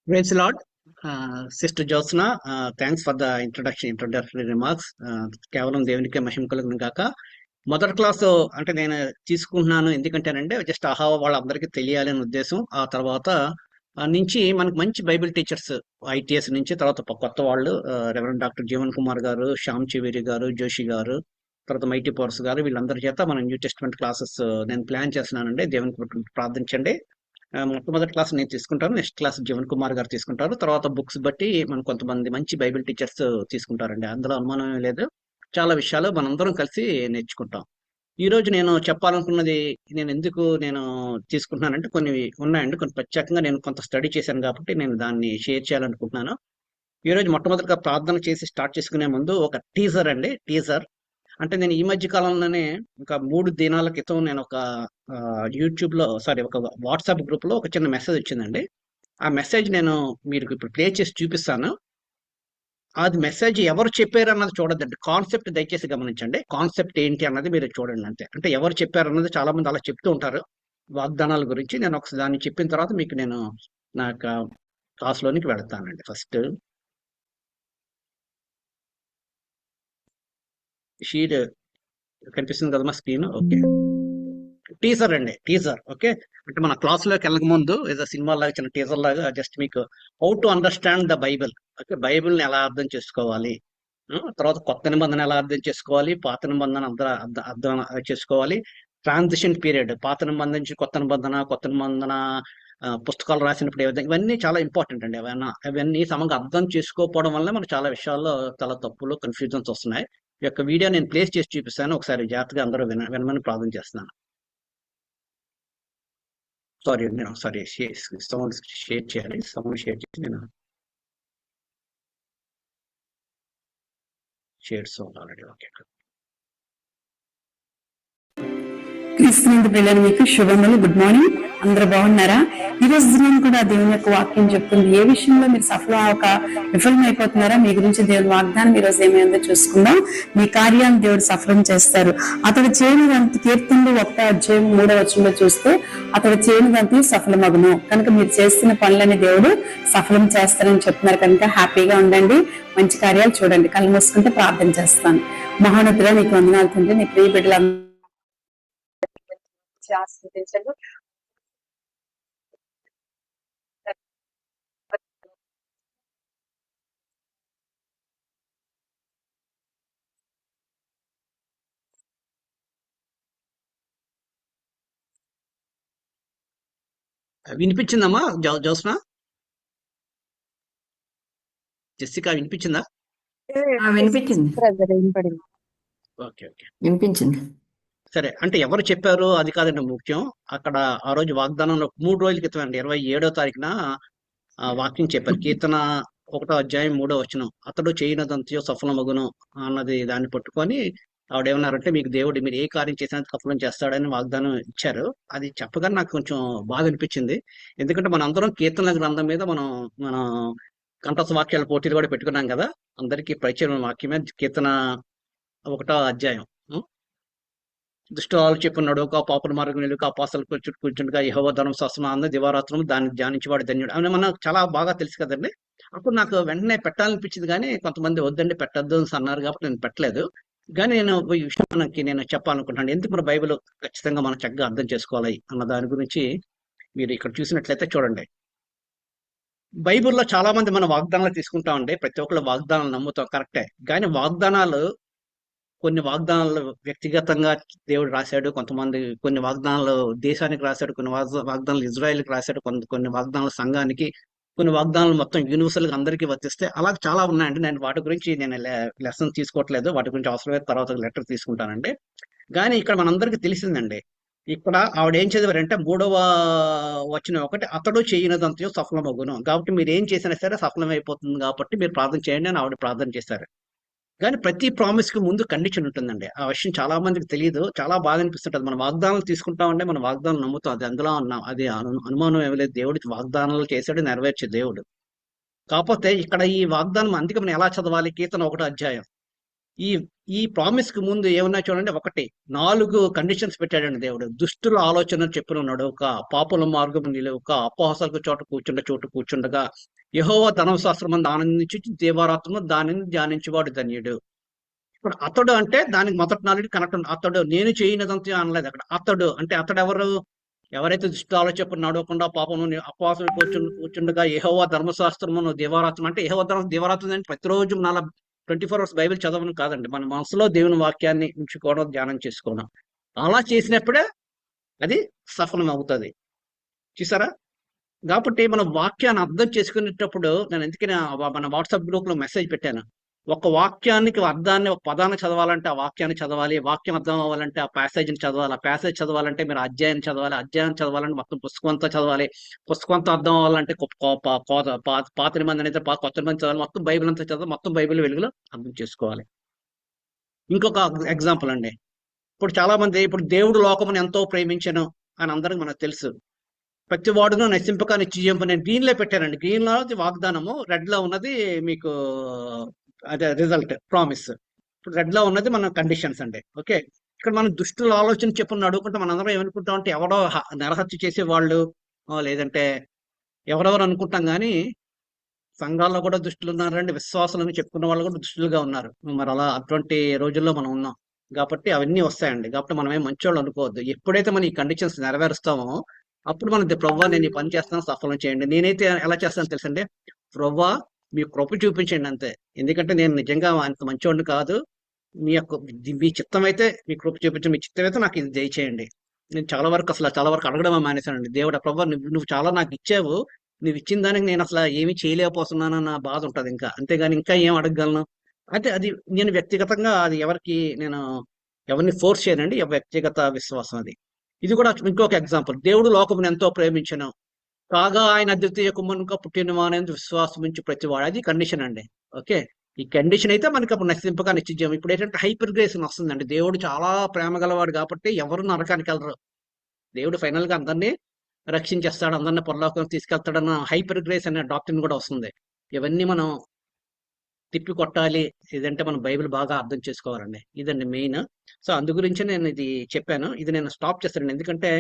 Praise the Lord. Sister Josna, thanks for the introductory remarks. కేవలం దేవునికి మహిమ కలుగును గాక. మొదటి క్లాస్ అంటే నేను తీసుకుంటున్నాను ఎందుకంటేనంటే జస్ట్ వాళ్ళందరికీ తెలియాలనే ఉద్దేశం. ఆ తర్వాత నుంచి మనకు మంచి బైబిల్ టీచర్స్ ఐటీఎస్ నుంచి తర్వాత కొత్త వాళ్ళు రెవరెండ్ డాక్టర్ జీవన్ కుమార్ గారు, శ్యామ్ చివేరి గారు, జోషి గారు, తర్వాత మైటీ పవర్స్ గారు, వీళ్ళందరి చేత మనం న్యూ టెస్ట్మెంట్ క్లాసెస్ నేను ప్లాన్ చేస్తున్నానండి. దేవునికి ప్రార్థించండి. మొట్టమొదటి క్లాస్ నేను తీసుకుంటాను, నెక్స్ట్ క్లాస్ జీవన్ కుమార్ గారు తీసుకుంటారు, తర్వాత బుక్స్ బట్టి మనం కొంతమంది మంచి బైబిల్ టీచర్స్ తీసుకుంటారండి. అందులో అనుమానం లేదు. చాలా విషయాలు మనందరం కలిసి నేర్చుకుంటాం. ఈ రోజు నేను చెప్పాలనుకున్నది నేను తీసుకుంటున్నానంటే కొన్ని ఉన్నాయండి. కొన్ని ప్రత్యేకంగా నేను కొంత స్టడీ చేశాను కాబట్టి నేను దాన్ని షేర్ చేయాలనుకుంటున్నాను. ఈ రోజు మొట్టమొదటిగా ప్రార్థన చేసి స్టార్ట్ చేసుకునే ముందు ఒక టీజర్ అండి. టీజర్ అంటే నేను ఈ మధ్య కాలంలోనే ఒక 3 దినాల క్రితం నేను ఒక యూట్యూబ్ లో ఒక వాట్సాప్ గ్రూప్ లో ఒక చిన్న మెసేజ్ వచ్చిందండి. ఆ మెసేజ్ నేను మీరు ఇప్పుడు ప్లే చేసి చూపిస్తాను. అది మెసేజ్ ఎవరు చెప్పారు అన్నది చూడద్దండి, కాన్సెప్ట్ దయచేసి గమనించండి. కాన్సెప్ట్ ఏంటి అన్నది మీరు చూడండి అంతే. అంటే ఎవరు చెప్పారు అన్నది చాలా మంది అలా చెప్తూ ఉంటారు వాగ్దానాల గురించి. నేను ఒకసారి దాన్ని చెప్పిన తర్వాత మీకు నేను నా యొక్క క్లాస్లోనికి వెళ్తానండి. ఫస్ట్ షీట్ కనిపిస్తుంది కదా మా స్క్రీన్? ఓకే, టీజర్ అండి, టీజర్. ఓకే, అంటే మన క్లాస్ లోకి వెళ్ళక ముందు ఏదో సినిమా లాగా చిన్న టీజర్ లాగా జస్ట్ మీకు how to understand the Bible. Okay, Bible ని ఎలా అర్థం చేసుకోవాలి, తర్వాత కొత్త నిబంధన ఎలా అర్థం చేసుకోవాలి, పాత నిబంధన అర్థం చేసుకోవాలి, ట్రాన్సిషన్ పీరియడ్, పాత నిబంధన నుంచి కొత్త నిబంధన, కొత్త నిబంధన పుస్తకాలు రాసినప్పుడు ఏ విధంగా, ఇవన్నీ చాలా ఇంపార్టెంట్ అండి. అవన్నీ సమంగా అర్థం చేసుకోకపోవడం వల్ల మనకు చాలా విషయాల్లో చాలా తప్పులు, కన్ఫ్యూజన్స్ వస్తున్నాయి. ఈ యొక్క వీడియో నేను ప్లేస్ చేసి చూపిస్తాను, ఒకసారి జాగ్రత్తగా అందరూ వినమని ప్రార్థన చేస్తున్నాను. సారీ సౌండ్ షేర్ చేయాలి. సౌండ్ షేర్ చేసి నేను షేర్ సౌండ్ ఆల్రెడీ. ఓకే, క్రీస్తునందు పిల్లలు మీకు శుభములు. గుడ్ మార్నింగ్, అందరూ బాగున్నారా? ఈ రోజు దినం కూడా దేవుని యొక్క వాక్యం చెప్తుంది. ఏ విషయంలో మీరు విఫలమైపోతున్నారా, మీ గురించి దేవుని వాగ్దానం ఈ రోజు ఏమైందో చూసుకుందాం. మీ కార్యాన్ని దేవుడు సఫలం చేస్తారు. అతడు చేయనిదంతా, కీర్తనలు 1:3 చూస్తే అతడు చేయనిదంతా సఫలమగును. కనుక మీరు చేస్తున్న పనులని దేవుడు సఫలం చేస్తారని చెప్తున్నారు. కనుక హ్యాపీగా ఉండండి, మంచి కార్యాలు చూడండి. కళ్ళు మూసుకుంటే ప్రార్థన చేస్తాను. మహోన్నతుడా నీకు వందనాలు తండ్రి. నీ ప్రియ బిడ్డలు ఆస్వాదించండి. వినిపించిందమ్మా జోస్నా? జెస్సికా వినిపించిందా? వినిపించింది. ఓకే ఓకే, వినిపించింది. సరే. అంటే ఎవరు చెప్పారు అది కాదండి ముఖ్యం. అక్కడ ఆ రోజు వాగ్దానంలో 3 రోజుల క్రితం అండి, 27వ తారీఖున వాక్యం చెప్పారు. కీర్తన 1:3 అతడు చేయనదంతయో సఫలమగును అన్నది దాన్ని పట్టుకొని ఆవిడేమన్నారంటే, మీకు దేవుడు మీరు ఏ కార్యం చేసినా సఫలం చేస్తాడని వాగ్దానం ఇచ్చారు. అది చెప్పగానే నాకు కొంచెం బాధ అనిపించింది. ఎందుకంటే మన అందరం కీర్తనల గ్రంథం మీద మనం కంఠస్థ వాక్యాల పోటీలు కూడా పెట్టుకున్నాం కదా. అందరికీ పరిచయం వాక్యమే కీర్తన 1వ అధ్యాయం. దుష్టాలు చెప్పున్నాడు, ఒక పాపల మార్గం నిలుక అపాసలు కూర్చుండగా యెహోవా ధర్మశాస్త్రం అన్న దివారాత్రం దాన్ని ధ్యానించేవాడు ధన్యుడు అని మనకు చాలా బాగా తెలుసు కదండి. అప్పుడు నాకు వెంటనే పెట్టాలనిపించింది, కానీ కొంతమంది వద్దండి పెట్టద్దు అన్నారు కాబట్టి నేను పెట్టలేదు. కానీ నేను ఈ విషయానికి నేను చెప్పాలనుకుంటున్నాను. ఎందుకు మన బైబిల్ ఖచ్చితంగా మనం చక్కగా అర్థం చేసుకోవాలి అన్న దాని గురించి మీరు ఇక్కడ చూసినట్లయితే చూడండి. బైబిల్లో చాలా మంది మన వాగ్దానాలు తీసుకుంటామండి. ప్రతి ఒక్కళ్ళు వాగ్దానాలు నమ్ముతాం, కరెక్టే. కానీ కొన్ని వాగ్దానాలు వ్యక్తిగతంగా దేవుడు రాశాడు, కొంతమంది కొన్ని వాగ్దానాలు దేశానికి రాశాడు, కొన్ని వాగ్దానాలు ఇజ్రాయెల్కి రాశాడు, కొన్ని వాగ్దానాలు సంఘానికి, కొన్ని వాగ్దానాలు మొత్తం యూనివర్సల్గా అందరికీ వర్తిస్తే అలా చాలా ఉన్నాయండి. నేను వాటి గురించి లెసన్ తీసుకోవట్లేదు, వాటి గురించి అవసరమైతే తర్వాత లెటర్ తీసుకుంటానండి. కానీ ఇక్కడ మనందరికీ తెలిసిందండి, ఇక్కడ ఆవిడ ఏం చదివారంటే 3వ వచనం అతడు చేయనదంతయో సఫలమగును. కాబట్టి మీరు ఏం చేసినా సరే సఫలం అయిపోతుంది, కాబట్టి మీరు ప్రార్థన చేయండి అని ఆవిడ ప్రార్థన చేశారు. కానీ ప్రతి ప్రామిస్ కి ముందు కండిషన్ ఉంటుందండి. ఆ విషయం చాలా మందికి తెలియదు, చాలా బాధ అనిపిస్తుంటది. మన వాగ్దానాలు తీసుకుంటామంటే మన వాగ్దానాలు నమ్ముతాం, అది అందులో అది అనుమానం ఏమి లేదు. దేవుడికి వాగ్దానాలు చేశాడు, నెరవేర్చే దేవుడు. కాకపోతే ఇక్కడ ఈ వాగ్దానం అందుకే మనం ఎలా చదవాలి? కీర్తన 1వ అధ్యాయం. ఈ ఈ ప్రామిస్ కి ముందు ఏమన్నా చూడండి, 4 కండిషన్స్ పెట్టాడండి దేవుడు. దుష్టుల ఆలోచన చెప్పున నడవక, పాపుల మార్గం నిలవక, అపహాసాలకు చోటు కూర్చుండగా, యెహోవా ధర్మశాస్త్రమందు ఆనందించి దీవారాత్రము దానిని ధ్యానించువాడు ధన్యుడు. ఇప్పుడు అతడు అంటే దానికి మొదటి నాలుగు కనెక్ట్ ఉంది. అతడు నేను చేయనిదంతా అనలేదు అక్కడ. అతడు అంటే అతడు ఎవరు? ఎవరైతే దుష్ట ఆలోచన నడవకుండా పాపము అపవాసం కూర్చుండగా యెహోవా ధర్మశాస్త్రమును దీవారాత్రం అంటే యెహోవా దీవారాత్రం అంటే ప్రతిరోజు 24 అవర్స్ బైబిల్ చదవడం కాదండి. మన మనసులో దేవుని వాక్యాన్ని ఉంచుకోవడం, ధ్యానం చేసుకోవడం. అలా చేసినప్పుడే అది సఫలం అవుతుంది. చూసారా? కాబట్టి మనం వాక్యాన్ని అర్థం చేసుకునేటప్పుడు నేను ఎందుకని మన వాట్సాప్ గ్రూప్ లో మెసేజ్ పెట్టాను. ఒక వాక్యానికి అర్థాన్ని ఒక పదాన్ని చదవాలంటే ఆ వాక్యాన్ని చదవాలి. వాక్యం అర్థం అవ్వాలంటే ఆ ప్యాసేజ్ని చదవాలి. ఆ ప్యాసేజ్ చదవాలంటే మీరు అధ్యాయం చదవాలి. అధ్యాయం చదవాలంటే మొత్తం పుస్తకం అంతా చదవాలి. పుస్తకం అంతా అర్థం అవ్వాలంటే పాత నిబంధన అయితే కొత్త నిబంధన చదవాలి. మొత్తం బైబిల్ అంతా చదవాలి. మొత్తం బైబిల్ వెలుగులో అర్థం చేసుకోవాలి. ఇంకొక ఎగ్జాంపుల్ అండి. ఇప్పుడు చాలా మంది ఇప్పుడు దేవుడు లోకమును ఎంతో ప్రేమించను అని అందరికి మనకు తెలుసు. ప్రతి వాడును నశింపక నిత్యజీవం నేను గ్రీన్ లో పెట్టానండి. గ్రీన్ లో వాగ్దానము, రెడ్ లో ఉన్నది మీకు అదే రిజల్ట్ ప్రామిస్. ఇప్పుడు రెడ్ లో ఉన్నది మన కండిషన్స్ అండి. ఓకే, ఇక్కడ మనం దుష్టుల ఆలోచన చెప్పుని అడుగుకుంటే మన అందరం ఏమనుకుంటాం అంటే ఎవడో నరహత్య చేసే వాళ్ళు లేదంటే ఎవరెవరు అనుకుంటాం. కానీ సంఘాల్లో కూడా దుష్టులు ఉన్నారండి. విశ్వాసాలని చెప్పుకున్న వాళ్ళు కూడా దుష్టులుగా ఉన్నారు. మరి అలా అటువంటి రోజుల్లో మనం ఉన్నాం కాబట్టి అవన్నీ వస్తాయండి. కాబట్టి మనం ఏం మంచోళ్ళు అనుకోవద్దు. ఎప్పుడైతే మనం ఈ కండిషన్స్ నెరవేరుస్తామో అప్పుడు మనం ప్రభువా నేను ఈ పని చేస్తాను, సఫలం చేయండి. నేనైతే ఎలా చేస్తాను తెలుసండి, ప్రభువా మీ కృప చూపించండి అంతే. ఎందుకంటే నేను నిజంగా అంత మంచివాడిని కాదు. మీ చిత్తం అయితే మీ కృప చూపించండి, మీ చిత్తం అయితే నాకు ఇది దయచేయండి. నేను చాలా వరకు అడగడం మానేశానండి. దేవుడా ప్రభువా నువ్వు చాలా నాకు ఇచ్చావు, నువ్వు ఇచ్చిన దానికి నేను అసలు ఏమీ చేయలేకపోతున్నానన్న బాధ ఉంటుంది ఇంకా. అంతేగాని ఇంకా ఏం అడగగలను. అయితే అది నేను వ్యక్తిగతంగా అది ఎవరిని ఫోర్స్ చేయనండి. వ్యక్తిగత విశ్వాసం అది. ఇది కూడా ఇంకొక ఎగ్జాంపుల్. దేవుడు లోకమును ఎంతో ప్రేమించను కాగా ఆయన అద్వితీయ కుమారునిగా పుట్టిన వానేందు విశ్వాసం నుంచి ప్రతివాడు. అది కండిషన్ అండి. ఓకే, ఈ కండిషన్ అయితే మనకి అప్పుడు నశింపగా నిశ్చయం. ఇప్పుడు ఏంటంటే హైపర్ గ్రేస్ వస్తుందండి. దేవుడు చాలా ప్రేమ గలవాడు కాబట్టి ఎవరు నరకానికి వెళ్ళరు. దేవుడు ఫైనల్ గా అందరినీ రక్షించేస్తాడు, అందరినీ పరలోకానికి తీసుకెళ్తాడన్న హైపర్ గ్రేస్ అనే డాక్టరీన్ కూడా వస్తుంది. ఇవన్నీ మనం తిప్పి కొట్టాలి. ఇదంటే మనం బైబిల్ బాగా అర్థం చేసుకోవాలండి. ఇదండి మెయిన్. సో అందు గురించి నేను ఇది చెప్పాను. ఇది నేను స్టాప్ చేస్తానండి. ఎందుకంటే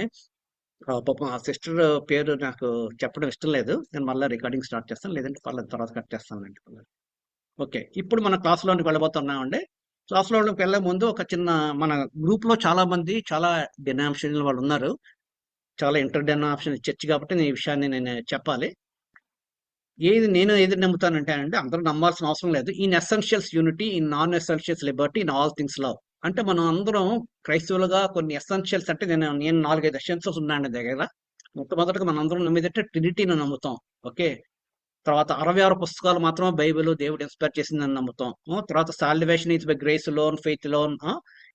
పాపం ఆ సిస్టర్ పేరు నాకు చెప్పడం ఇష్టం లేదు. నేను మళ్ళీ రికార్డింగ్ స్టార్ట్ చేస్తాను, లేదంటే పర్లేదు తర్వాత కట్ చేస్తానండి. ఓకే, ఇప్పుడు మన క్లాస్లోకి వెళ్ళబోతున్నామండి. క్లాస్లోకి వెళ్ళే ముందు ఒక చిన్న మన గ్రూప్లో చాలా మంది చాలా డినామినేషన్ వాళ్ళు ఉన్నారు. చాలా ఇంటర్ డినామినేషన్ చర్చ్ కాబట్టి నేను ఈ విషయాన్ని నేను చెప్పాలి. నేను ఏది నమ్ముతానంటే అందరూ నమ్మాల్సిన అవసరం లేదు. In essentials unity, in non essentials Liberty, in all things love. అంటే మనం అందరం క్రైస్తవులుగా కొన్ని ఎసెన్షియల్స్ అంటే నేను 4-5 ఎసెన్షియల్స్ ఉన్నాయండి దగ్గర. మొట్టమొదటిగా మనం అందరం నమ్మేదంటే ట్రినిటీని నమ్ముతాం. ఓకే, తర్వాత 66 పుస్తకాలు మాత్రమే బైబిల్ దేవుడు ఇన్స్పైర్ చేసిందని నమ్ముతాం. తర్వాత salvation is by grace loan, faith loan,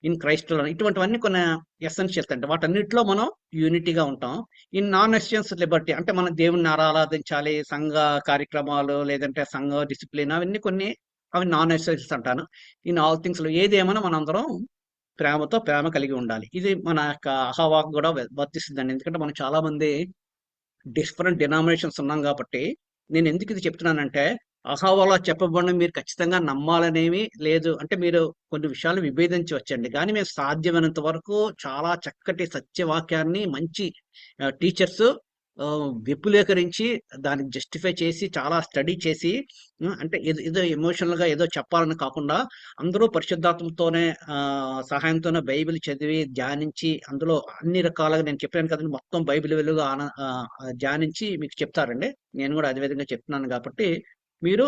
in Christ loan. ఇటువంటివన్నీ కొన్ని ఎసెన్షియల్స్ అంటే వాటన్నిటిలో మనం యూనిటీగా ఉంటాం. ఇన్ నాన్ ఎసెన్షియల్స్ లిబర్టీ అంటే మనం దేవుణ్ణి ఆరాధించాలి, సంఘ కార్యక్రమాలు లేదంటే సంఘ డిసిప్లిన్ అవన్నీ కొన్ని అవి నాన్ ఎసెన్షియల్స్ అంటాను. ఇన్ ఆల్ థింగ్స్ లో ఏదేమైనా మనందరం ప్రేమ కలిగి ఉండాలి. ఇది మన యొక్క అహవాకు కూడా వర్తిస్తుందండి. ఎందుకంటే మనం చాలా మంది డిఫరెంట్ డినామినేషన్స్ ఉన్నాం కాబట్టి నేను ఎందుకు ఇది చెప్తున్నానంటే అహవాలో చెప్పబడిన మీరు ఖచ్చితంగా నమ్మాలనేమి లేదు. అంటే మీరు కొన్ని విషయాలు విభేదించవచ్చండి, కానీ మేము సాధ్యమైనంత వరకు చాలా చక్కటి సత్యవాక్యాన్ని మంచి టీచర్స్ విపులీకరించి దానికి జస్టిఫై చేసి చాలా స్టడీ చేసి అంటే ఏదో ఎమోషనల్ గా ఏదో చెప్పాలని కాకుండా అందరూ పరిశుద్ధాత్మతోనే సహాయంతోనే బైబిల్ చదివి ధ్యానించి అందులో అన్ని రకాలుగా నేను చెప్పాను కదండి, మొత్తం బైబిల్ వెలుగు ధ్యానించి మీకు చెప్తారండి. నేను కూడా అదే విధంగా చెప్తున్నాను కాబట్టి మీరు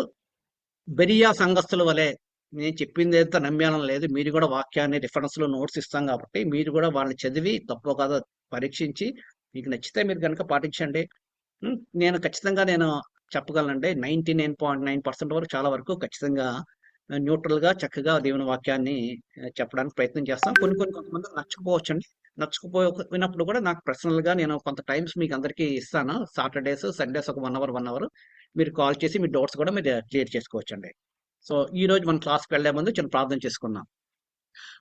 బెరియా సంఘస్థుల వలె నేను చెప్పింది అయితే నమ్మాలని లేదు. మీరు కూడా వాక్యాన్ని రిఫరెన్స్ లో నోట్స్ ఇస్తాం కాబట్టి మీరు కూడా వాళ్ళని చదివి తప్పో కాదో పరీక్షించి మీకు నచ్చితే మీరు కనుక పాటించండి. నేను ఖచ్చితంగా నేను చెప్పగలనండి 99.9% వరకు చాలా వరకు ఖచ్చితంగా న్యూట్రల్ గా చక్కగా దేవుని వాక్యాన్ని చెప్పడానికి ప్రయత్నం చేస్తాం. కొంతమంది నచ్చకపోవచ్చండి. నచ్చకపోయినప్పుడు కూడా నాకు పర్సనల్ గా నేను కొంత టైమ్స్ మీకు అందరికీ ఇస్తాను. సాటర్డేస్ సండేస్ ఒక 1 hour మీరు కాల్ చేసి మీ డౌట్స్ కూడా మీరు క్లియర్ చేసుకోవచ్చండి. సో ఈ రోజు మన క్లాస్కి వెళ్లే ముందు చిన్న ప్రార్థన చేసుకుందాం.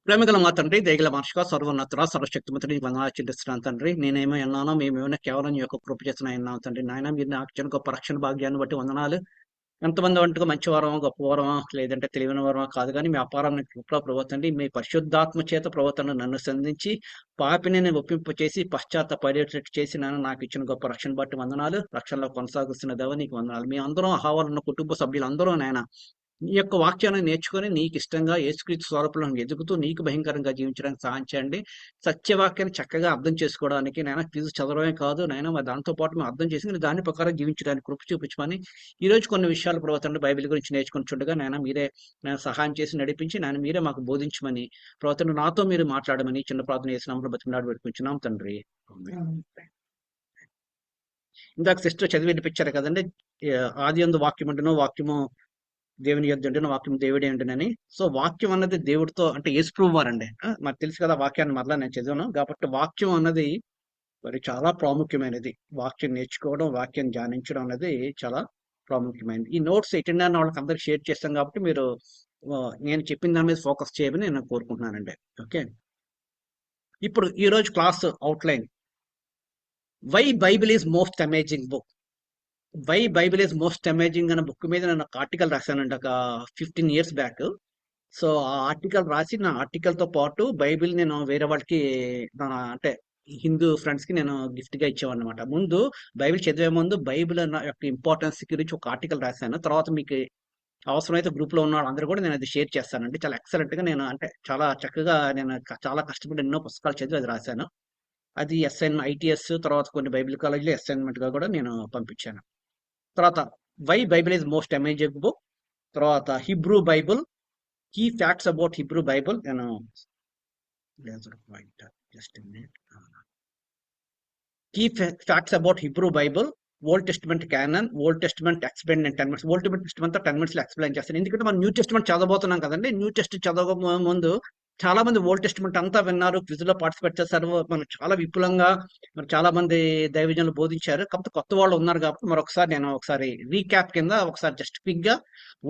ప్రేమగల మా తండ్రి, దయగల మనుషుగా సర్వోన్నతుడ సర్వశక్తిమంతుడి నీకు వందనాలు చెల్లిస్తున్నాను తండ్రి. నేనేమో ఎన్నానో మేమేమైనా కేవలం నీ యొక్క కృప చేస్తున్నా ఎన్నాను తండ్రి. నాయన మీరు నాకు చిన్న గొప్ప రక్షణ భాగ్యాన్ని బట్టి వందనాలు. ఎంతమంది వంటకు మంచివారమా, గొప్పవారమా, లేదంటే తెలివైన వారమా కాదు కానీ మీ అపారమైన కృపలో ప్రభుతండి, మీ పరిశుద్ధాత్మ చేత ప్రభుత్వం నన్ను సంధించి పాపిని నేను ఒప్పింపచేసి పశ్చాత్తపడేటట్టు చేసి నాకు ఇచ్చిన గొప్ప రక్షణ బట్టి వందనాలు. రక్షణలో కొనసాగుతున్న దేవ నీకు వందనాలు. మీ అందరం అహావాలున్న కుటుంబ సభ్యులందరూ నాయన నీ యొక్క వాక్యాన్ని నేర్చుకొని నీకు ఇష్టంగా యేసుక్రీస్తు స్వరూపంలో ఎదుగుతూ నీకు భయంకరంగా జీవించడానికి సహాయం చేయండి. సత్యవాక్యాన్ని చక్కగా అర్థం చేసుకోవడానికి నాయన క్విజ్ చదవడమే కాదు నాయన, మరి దాంతో పాటు మేము అర్థం చేసుకుని దాని ప్రకారం జీవించడానికి కృప చూపించమని ఈ రోజు కొన్ని విషయాలు ప్రవర్తన బైబిల్ గురించి నేర్చుకుని చూడగా నాయన మీరే నేను సహాయం చేసి నడిపించి నాయన మీరే మాకు బోధించమని ప్రవర్తన నాతో మీరు మాట్లాడమని చిన్న ప్రార్థన చేసినప్పుడు బతిమలాడి పెట్టుకుంటున్నాం తండ్రి. ఇందాక సిస్టర్ చదివి వినిపించారు కదండి, ఆది యందు వాక్యం ఉండును, వాక్యము దేవుని యొద్ద ఉండును, వాక్యం దేవుడే ఉండునని. సో వాక్యం అన్నది దేవుడితో అంటే యేసుప్రభు వారండి. మరి తెలుసు కదా వాక్యాన్ని మరలా నేను చదివాను కాబట్టి వాక్యం అన్నది మరి చాలా ప్రాముఖ్యమైనది. వాక్యం నేర్చుకోవడం, వాక్యం ధ్యానించడం అనేది చాలా ప్రాముఖ్యమైనది. ఈ నోట్స్ ఎటెండ్ అయిన వాళ్ళకి అందరికి షేర్ చేస్తాం కాబట్టి మీరు నేను చెప్పిన దాని మీద ఫోకస్ చేయమని నేను కోరుకుంటున్నానండి. ఓకే, ఇప్పుడు ఈ రోజు class outline, why Bible is most amazing book. Why Bible is most amazing అనే బుక్ మీద నేను ఒక ఆర్టికల్ రాశానండి ఒక 15 years బ్యాక్. సో ఆ ఆర్టికల్ రాసి నా ఆర్టికల్తో పాటు బైబిల్ నేను వేరే వాళ్ళకి అంటే హిందూ ఫ్రెండ్స్కి నేను గిఫ్ట్గా ఇచ్చేవాను అనమాట. ముందు బైబిల్ చదివే ముందు బైబిల్ యొక్క ఇంపార్టెన్స్ గురించి ఒక ఆర్టికల్ రాశాను. తర్వాత మీకు అవసరమైతే గ్రూప్లో ఉన్న వాళ్ళందరూ కూడా నేను అది షేర్ చేస్తానండి. చాలా ఎక్సలెంట్గా నేను అంటే చాలా చక్కగా నేను చాలా కష్టపడి ఎన్నో పుస్తకాలు చదివి అది రాశాను. అది ITS తర్వాత కొన్ని బైబిల్ కాలేజీలో అసైన్మెంట్గా కూడా నేను పంపించాను. తర్వాత why Bible is most amazing book, తర్వాత Hebrew Bible, key facts about Hebrew Bible. నేను key facts about Hebrew Bible, Old Testament canon, Old Testament explain in 10 minutes. Old Testament 10 minutes లో ఎక్స్ప్లెయిన్ చేస్తాను. ఎందుకంటే మనం న్యూ టెస్ట్మెంట్ చదవబోతున్నాం కదండి. New test చదవక ముందు చాలా మంది ఓల్డ్ టెస్ట్మెంట్ అంతా విన్నారు, క్విజ్ లో పార్టిసిపేట్ చేశారు, మనకు చాలా విపులంగా మరి చాలా మంది దైవజనులు బోధించారు. కాకపోతే కొత్త వాళ్ళు ఉన్నారు కాబట్టి మరొకసారి నేను ఒకసారి రీక్యాప్ కింద ఒకసారి జస్ట్ క్విక్ గా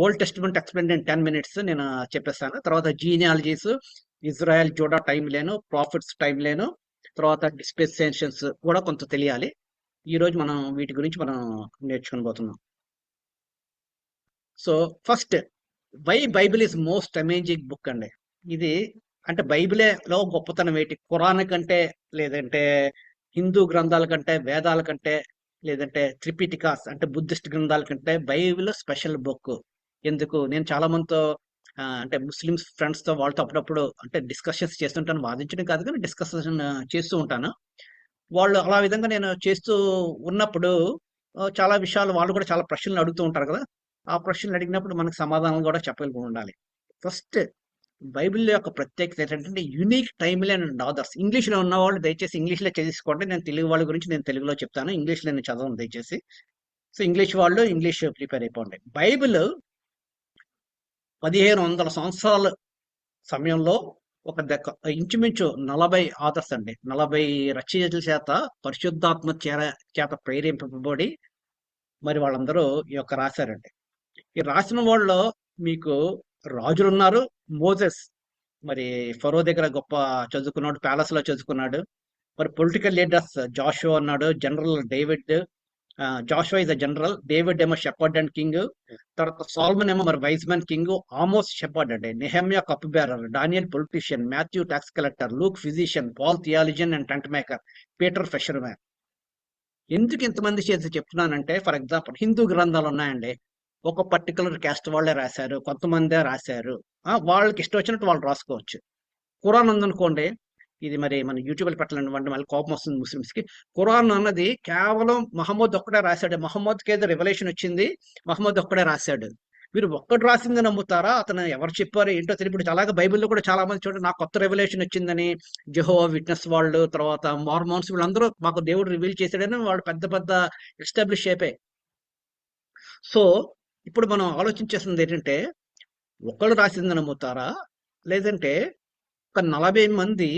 old Testament explain in 10 minutes నేను చెప్పేస్తాను. తర్వాత జీనియాలజీస్, ఇజ్రాయెల్ జూడా టైం లేను, ప్రాఫిట్స్ టైం లేను, తర్వాత డిస్పెన్సేషన్స్ కూడా కొంత తెలియాలి. ఈ రోజు మనం వీటి గురించి మనం నేర్చుకుని పోతున్నాం. So first, why Bible is most amazing book అండి. ఇది అంటే బైబిలేలో గొప్పతనం ఏంటి? ఖురాన్ కంటే, లేదంటే హిందూ గ్రంథాల కంటే, వేదాల కంటే, లేదంటే త్రిపిటికాస్ అంటే బుద్ధిస్ట్ గ్రంథాల కంటే బైబిల్ స్పెషల్ బుక్. ఎందుకు? నేను చాలా మందితో అంటే ముస్లిమ్స్ ఫ్రెండ్స్తో వాళ్ళతో అప్పుడప్పుడు అంటే డిస్కషన్స్ చేస్తుంటాను, వాదించడం కాదు కానీ డిస్కషన్ చేస్తూ ఉంటాను. వాళ్ళు అలా విధంగా నేను చేస్తూ ఉన్నప్పుడు చాలా విషయాలు వాళ్ళు కూడా చాలా ప్రశ్నలు అడుగుతూ ఉంటారు కదా. ఆ ప్రశ్నలు అడిగినప్పుడు మనకు సమాధానం కూడా చెప్పగలిగి ఉండాలి. ఫస్ట్, బైబిల్ యొక్క ప్రత్యేకత ఏంటంటే యూనిక్ టైమ్లీ అండ్ ఆథర్స్. ఇంగ్లీష్లో ఉన్న వాళ్ళు దయచేసి ఇంగ్లీష్లో చదువుకోండి. నేను తెలుగు వాళ్ళ గురించి నేను తెలుగులో చెప్తాను, ఇంగ్లీష్లో నేను చదవను దయచేసి. సో ఇంగ్లీష్ వాళ్ళు ఇంగ్లీష్ ప్రిపేర్ అయిపోండి. బైబిల్ 1500 సంవత్సరాల సమయంలో ఒక ఇంచుమించు 40 ఆథర్స్ అండి, 40 రచయితల చేత పరిశుద్ధాత్మ చేత ప్రేరేపింపబడి మరి వాళ్ళందరూ ఈ యొక్క రాశారండి. ఈ రాసిన వాళ్ళలో మీకు రాజులు ఉన్నారు. మోజెస్ మరి ఫరో దగ్గర గొప్ప చదువుకున్నాడు, ప్యాలెస్ లో చదువుకున్నాడు. మరి పొలిటికల్ లీడర్స్ జాషువా అన్నాడు, general David, Joshua is the general, David ఏమో షెపర్డ్ అండ్ కింగ్, తర్వాత సాల్మన్ ఏమో మరి wise man king, Amos shepherd అండి, Nehemiah cup bearer, Daniel politician, Matthew tax collector, Luke physician, Paul theologian and tent maker, Peter fisherman. ఎందుకు ఇంతమంది చేసి చెప్తున్నానంటే, for example Hindu గ్రంథాలు ఉన్నాయండి, ఒక పర్టికులర్ క్యాస్ట్ వాళ్ళే రాశారు, కొంతమందే రాశారు, వాళ్ళకి ఇష్టం వచ్చినట్టు వాళ్ళు రాసుకోవచ్చు. ఖురాన్ ఉందనుకోండి, ఇది మరి మన యూట్యూబ్లో పెట్టాలండి, మళ్ళీ కోపం వస్తుంది ముస్లిమ్స్కి. ఖురాన్ అన్నది కేవలం మహమ్మద్ ఒక్కడే రాశాడు. మహమ్మద్కి ఏదో రెవల్యూషన్ వచ్చింది, మహమ్మద్ ఒక్కడే రాశాడు. మీరు ఒక్కడు రాసింది నమ్ముతారా? అతను ఎవరు చెప్పారు ఏంటో తెలియదు. ఇప్పుడు అలాగే బైబిల్లో కూడా చాలా మంది చూడండి, నాకు కొత్త రెవల్యూషన్ వచ్చిందని జెహోవా విట్నెస్ వాళ్ళు, తర్వాత మార్మోన్స్, వీళ్ళందరూ మాకు దేవుడు రివీల్ చేశాడని వాళ్ళు పెద్ద పెద్ద ఎస్టాబ్లిష్ అయిపోయాయి. సో ఇప్పుడు మనం ఆలోచించేస్తుంది ఏంటంటే, ఒకళ్ళు రాసింది నమ్ముతారా, లేదంటే ఒక 40 మంది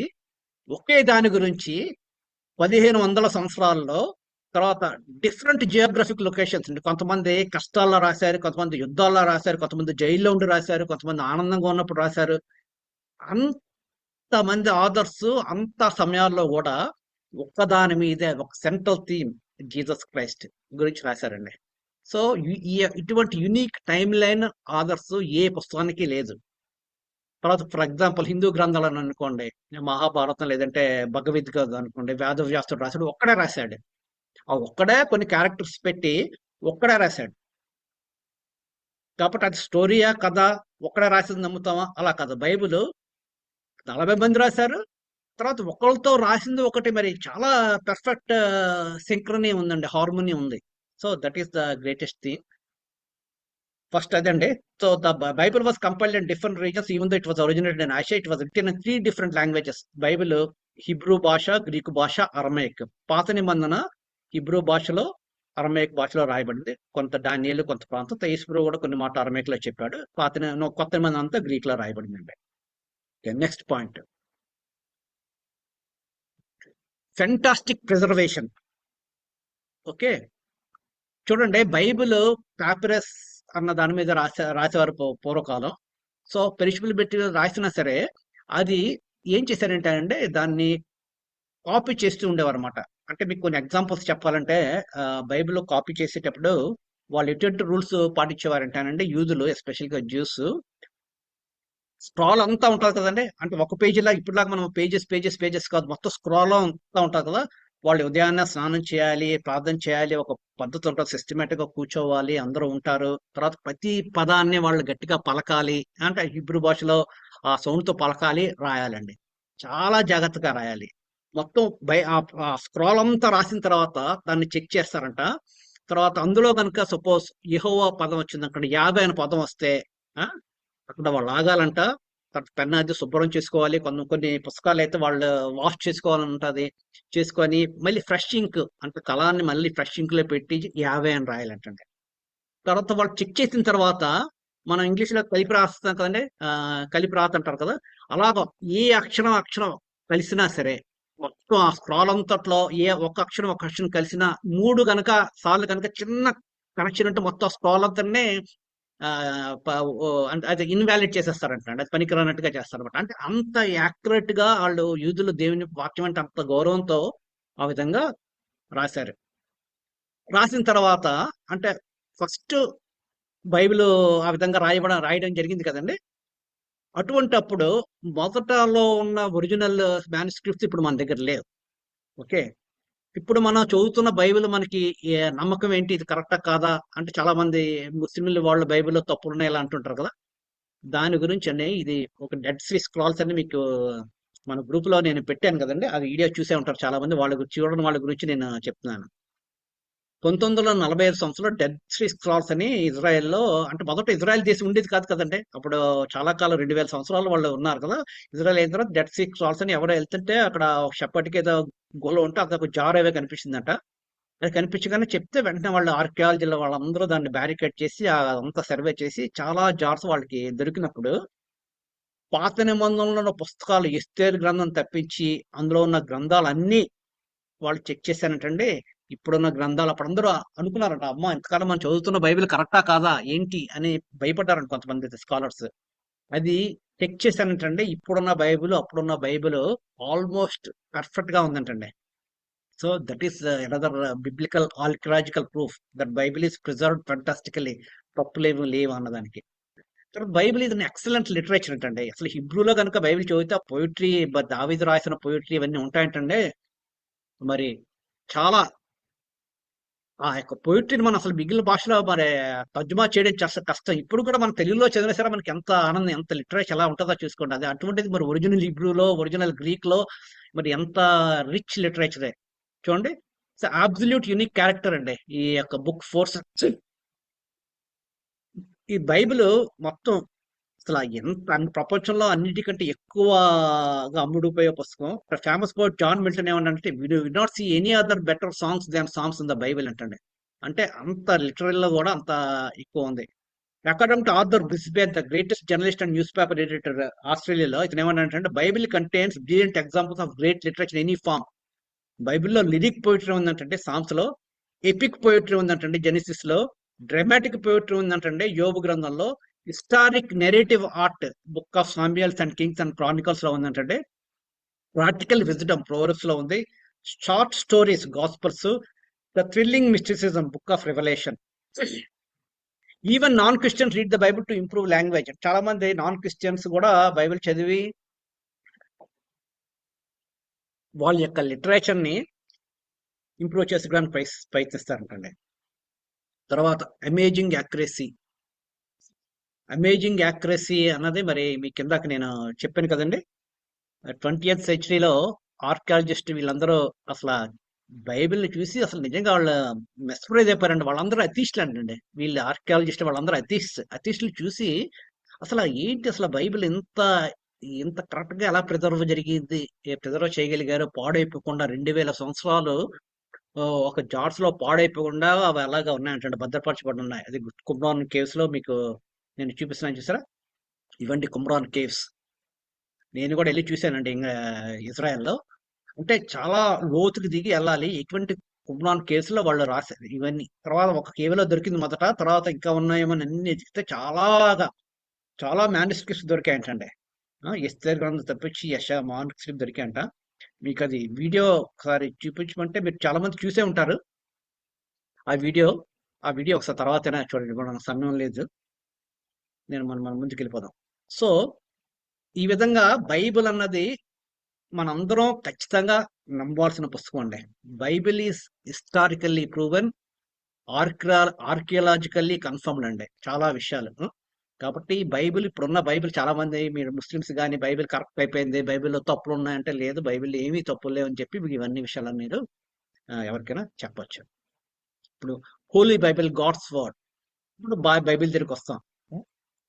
ఒకే దాని గురించి 1500 సంవత్సరాల్లో, తర్వాత డిఫరెంట్ జియోగ్రఫిక్ లొకేషన్స్ అండి. కొంతమంది కష్టాల్లో రాశారు, కొంతమంది యుద్ధాల్లో రాశారు, కొంతమంది జైల్లో ఉండి రాశారు, కొంతమంది ఆనందంగా ఉన్నప్పుడు రాశారు. అంతమంది ఆథర్స్ అంత సమయాల్లో కూడా ఒక్కదాని మీదే ఒక సెంట్రల్ థీమ్ జీసస్ క్రైస్ట్ గురించి రాశారండి. సో ఇటువంటి యూనిక్ టైమ్ లైన్ ఆదర్స్ ఏ పుస్తకానికి లేదు. తర్వాత ఫర్ ఎగ్జాంపుల్ హిందూ గ్రంథాలను అనుకోండి, మహాభారతం లేదంటే భగవద్గీత అనుకోండి, వేదవ్యాసుడు రాశాడు, ఒక్కడే రాశాడు. ఆ ఒక్కడే కొన్ని క్యారెక్టర్స్ పెట్టి ఒక్కడే రాశాడు. కాబట్టి అది స్టోరీయా కథ ఒక్కడే రాసింది నమ్ముతామా? అలా కాదు. బైబిల్ 40 మంది రాశారు. తర్వాత ఒకళ్ళతో రాసింది ఒకటి, మరి చాలా పెర్ఫెక్ట్ సింక్రనీ ఉందండి, హార్మోనీ ఉంది. So that is the greatest thing. First అదండి. So the Bible was compiled in different reasons, even though it was originated in Asia. It was written in 3 different languages. Bible Hebrew భాష, Greek భాష, Aramaic. పాత నిబంధన Hebrew భాషలో, Aramaic భాషలో రాయబడింది. కొంత డానియేలు, కొంత ప్రాంతం యేసుప్రభువు కూడా కొన్ని మాట అరమేయిక్ లో చెప్పాడు. కొత్త నిబంధన అంతా గ్రీక్ లో రాయబడిందండి. Next point, fantastic preservation. Okay, చూడండి, బైబిల్ పాపిరస్ అన్న దాని మీద రాసేవారు పూర్వకాలం. సో పెరిషబుల్ పెట్టి రాసినా సరే అది ఏం చేశారంటే అండి, దాన్ని కాపీ చేస్తూ ఉండేవారు అనమాట. అంటే మీకు కొన్ని ఎగ్జాంపుల్స్ చెప్పాలంటే, బైబిల్ కాపీ చేసేటప్పుడు వాళ్ళు ఎటువంటి రూల్స్ పాటించేవారంటేనండి, యూదులు ఎస్పెషల్గా జ్యూస్, స్క్రాల్ అంతా ఉంటుంది కదండి. అంటే ఒక పేజీలా ఇప్పుడులాగా మనం పేజెస్ కాదు, మొత్తం స్క్రాల్ అంతా ఉంటుంది కదా. వాళ్ళు ఉదయాన్నే స్నానం చేయాలి, ప్రార్థన చేయాలి, ఒక పద్ధతి ఉంటుంది, సిస్టమేటిక్ గా కూర్చోవాలి, అందరూ ఉంటారు. తర్వాత ప్రతి పదాన్ని వాళ్ళు గట్టిగా పలకాలి, అంటే హిబ్రూ భాషలో ఆ సౌండ్ తో పలకాలి, రాయాలండి. చాలా జాగ్రత్తగా రాయాలి. మొత్తం ఆ స్క్రాల్ అంతా రాసిన తర్వాత దాన్ని చెక్ చేస్తారంట. తర్వాత అందులో కనుక సపోజ్ యెహోవా పదం వచ్చింది అక్కడ 50 అనే పదం వస్తే అక్కడ వాళ్ళు ఆగాలంట. పెన్ అది శుభ్రం చేసుకోవాలి. కొన్ని పుస్తకాలు అయితే వాళ్ళు వాష్ చేసుకోవాలని ఉంటుంది. చేసుకొని మళ్ళీ ఫ్రెష్ ఇంక్, అంటే కళాన్ని మళ్ళీ ఫ్రెష్ ఇంక్ లో పెట్టి 50 అని రాయాలంటండి. తర్వాత వాళ్ళు చెక్ చేసిన తర్వాత, మనం ఇంగ్లీష్ లో కలిపి రాస్తాం కదండి, కలిపి రాతంటారు కదా, అలాగా ఏ అక్షరం కలిసినా సరే, మొత్తం ఆ స్క్రాల్ అంతట్లో ఏ ఒక అక్షరం కలిసినా 3 గనక సార్లు కనుక చిన్న కనెక్షన్ అంటే మొత్తం స్క్రాల్ అంతనే అంటే అది ఇన్వాలిడ్ చేసేస్తారంట, అది పనికిరానట్టుగా చేస్తారనమాట. అంటే అంత యాక్యురేట్ గా వాళ్ళు యూదులు దేవుని వాక్యం అంటే అంత గౌరవంతో ఆ విధంగా రాశారు. రాసిన తర్వాత అంటే ఫస్ట్ బైబిల్ ఆ విధంగా రాయడం జరిగింది కదండి. అటువంటి అప్పుడు మొదటలో ఉన్న ఒరిజినల్ మ్యానుస్క్రిప్ట్స్ ఇప్పుడు మన దగ్గర లేవు. ఓకే, ఇప్పుడు మనం చదువుతున్న బైబిల్ మనకి నమ్మకం ఏంటి, ఇది కరెక్టా కాదా అంటే, చాలా మంది ముస్లింలు వాళ్ళ బైబిల్లో తప్పులు ఉన్నాయి ఇలా అంటుంటారు కదా. దాని గురించి అండి, ఇది ఒక డెడ్ సీ స్క్రాల్స్ అని మీకు మన గ్రూప్ లో నేను పెట్టాను కదండి, అది వీడియో చూసే ఉంటారు చాలా మంది. చూడడం వాళ్ళ గురించి నేను చెప్తున్నాను. 1945 సంవత్సరంలో డెడ్ సీ స్క్రాల్స్ అని ఇజ్రాయెల్లో, అంటే మొదట ఇజ్రాయెల్ దేశం ఉండేది కాదు కదండి, అప్పుడు చాలా కాలం 2000 సంవత్సరాలు వాళ్ళు ఉన్నారు కదా. ఇజ్రాయెల్ అయిన తర్వాత డెడ్ సీ స్క్రాల్స్ అని ఎవరో వెళ్తుంటే అక్కడ షప్పటికి ఏదో గొల్ల ఉంటే అక్కడ ఒక జార్ ఏవో కనిపించిందంట. అది కనిపించగానే చెప్తే వెంటనే వాళ్ళు ఆర్కియాలజీలో వాళ్ళందరూ దాన్ని బ్యారికేడ్ చేసి అంతా సర్వే చేసి చాలా జార్స్ వాళ్ళకి దొరికినప్పుడు, పాత నిబంధనలో ఉన్న పుస్తకాలు ఎస్తేరు గ్రంథం తప్పించి అందులో ఉన్న గ్రంథాలు అన్ని వాళ్ళు చెక్ చేశానంటండి. ఇప్పుడున్న గ్రంథాలు అప్పుడు అందరూ అనుకున్నారంట, అమ్మ ఇంతకాలం మనం చదువుతున్న బైబిల్ కరెక్టా కాదా ఏంటి అని భయపడ్డారంట కొంతమంది స్కాలర్స్. అది చెక్ చేశానంటండి, ఇప్పుడున్న బైబిల్ అప్పుడున్న బైబిల్ ఆల్మోస్ట్ పర్ఫెక్ట్ గా ఉందంటండి. So that is another biblical archaeological proof that Bible is preserved fantastically. తప్పులేవు లేవు అన్నదానికి. తర్వాత బైబిల్ ఇది ఎక్సలెంట్ లిటరేచర్ అంటండి. అసలు హిబ్రూలో కనుక బైబిల్ చదివితే పోయిట్రీ, దావీదు రాసిన పోయిట్రీ ఇవన్నీ ఉంటాయంటండి. మరి చాలా ఆ యొక్క పోయిట్రీని మనం అసలు మిగిలిన భాషలో మరి తర్జుమా చేయడం చాలా కష్టం. ఇప్పుడు కూడా మనం తెలుగులో చదివినా సరే మనకి ఎంత ఆనందం, ఎంత లిటరేచర్ ఎలా ఉంటుందో చూసుకోండి. అది అటువంటిది మరి ఒరిజినల్ హిబ్రూలో, ఒరిజినల్ గ్రీక్ లో మరి ఎంత రిచ్ లిటరేచరే చూడండి. సో అబ్సల్యూట్ యూనిక్ క్యారెక్టర్ అండి ఈ యొక్క బుక్ ఫోర్స్. ఈ బైబిల్ మొత్తం అసలు ఎంత ప్రపంచంలో అన్నిటికంటే ఎక్కువగా అమ్ముడుపోయే పుస్తకం. ఫేమస్ పోయిట్ జాన్ మిల్టన్ ఏమన్నంటే, we not see any other better songs than songs in the Bible అంటండి. అంటే అంత లిటరల్ లో కూడా అంత ఎక్కువ ఉంది. According to Arthur Brisbane, the greatest journalist and newspaper editor ఆస్ట్రేలియాలో, ఇతను ఏమన్నాడంటే, Bible contains brilliant examples of great literature any form. బైబిల్లో లిరిక్ పోయిటరీ ఉందంటే సాంగ్స్ లో, ఎపిక్ పోయిటరీ ఉందంటండి జెనిసిస్ లో, డ్రామాటిక్ పోయిటరీ ఉందంటండి యోబు గ్రంథంలో, historic narrative art book of Samuels and Kings and Chronicles లో ఉందంటే, ప్రాక్టికల్ విజ్డమ్ ప్రోవర్బ్స్ లో ఉంది, short stories gospels, the thrilling mysticism book of Revelation. Even non Christians read the Bible to improve language. చాలా మంది non Christians కూడా Bible చదివి వాళ్ళ యొక్క లిటరేచర్ ని ఇంప్రూవ్ చేసుకోవడానికి ప్రయత్నిస్తారంటండి. తర్వాత అమేజింగ్ యాక్యురసీ అన్నది మరి మీ కిందాక నేను చెప్పాను కదండి. 20th సెంచరీలో ఆర్కియాలజిస్ట్ వీళ్ళందరూ అసలు బైబిల్ని చూసి అసలు నిజంగా వాళ్ళు మెస్పరైజ్ అయిపోయారండి. వాళ్ళందరూ అథీస్టులు అంటండి. వీళ్ళు ఆర్కియాలజిస్ట్ వాళ్ళందరూ అథీస్టులు చూసి అసలు ఏంటి అసలు బైబిల్ ఇంత కరెక్ట్ గా ఎలా ప్రిజర్వ్ చేయగలిగారు, పాడైపోకుండా 2000 సంవత్సరాలు ఒక జార్స్ లో పాడైపోకుండా అవి అలాగా ఉన్నాయంటే భద్రపరచబడి ఉన్నాయి. అది కుమ్రాన్ కేవ్స్ లో మీకు నేను చూపిస్తున్నాను, చూసారా? ఇవండి కుమ్రాన్ కేవ్స్. నేను కూడా వెళ్ళి చూశానండి ఇజ్రాయెల్లో. అంటే చాలా లోతుకి దిగి వెళ్ళాలి. ఎటువంటి కుమ్రాన్ కేవ్స్ లో వాళ్ళు రాశారు ఇవన్నీ. తర్వాత ఒక కేవ్లో దొరికింది మొదట, తర్వాత ఇంకా ఉన్నాయేమో అన్ని ఎదిగితే చాలా మ్యానుస్క్రిప్ట్స్ దొరికాయంటండి. ఎస్తేర్ గ్రంథం తప్పించి యెషయా మానుస్క్రిప్ట్ దొరికాయంట. మీకు అది వీడియో ఒకసారి చూపించమంటే మీరు చాలా మంది చూసే ఉంటారు ఆ వీడియో ఒకసారి తర్వాతైనా చూడండి, మనకు సమయం లేదు. మన ముందుకు వెళ్ళిపోదాం. సో ఈ విధంగా బైబిల్ అన్నది మనందరం ఖచ్చితంగా నమ్మాల్సిన పుస్తకం అండి. Bible is historically proven, archaeologically confirmed అండి చాలా విషయాలు. కాబట్టి బైబిల్, ఇప్పుడున్న బైబిల్ చాలా మంది మీరు ముస్లిమ్స్ కానీ బైబిల్ కరెక్ట్ అయిపోయింది, బైబిల్లో తప్పులు ఉన్నాయంటే లేదు, బైబిల్లో ఏమీ తప్పులు లేవని చెప్పి ఇవన్నీ విషయాలను మీరు ఎవరికైనా చెప్పొచ్చు. ఇప్పుడు హోలీ బైబిల్, గాడ్స్ వర్డ్. ఇప్పుడు బైబిల్ దగ్గరికి వస్తాం.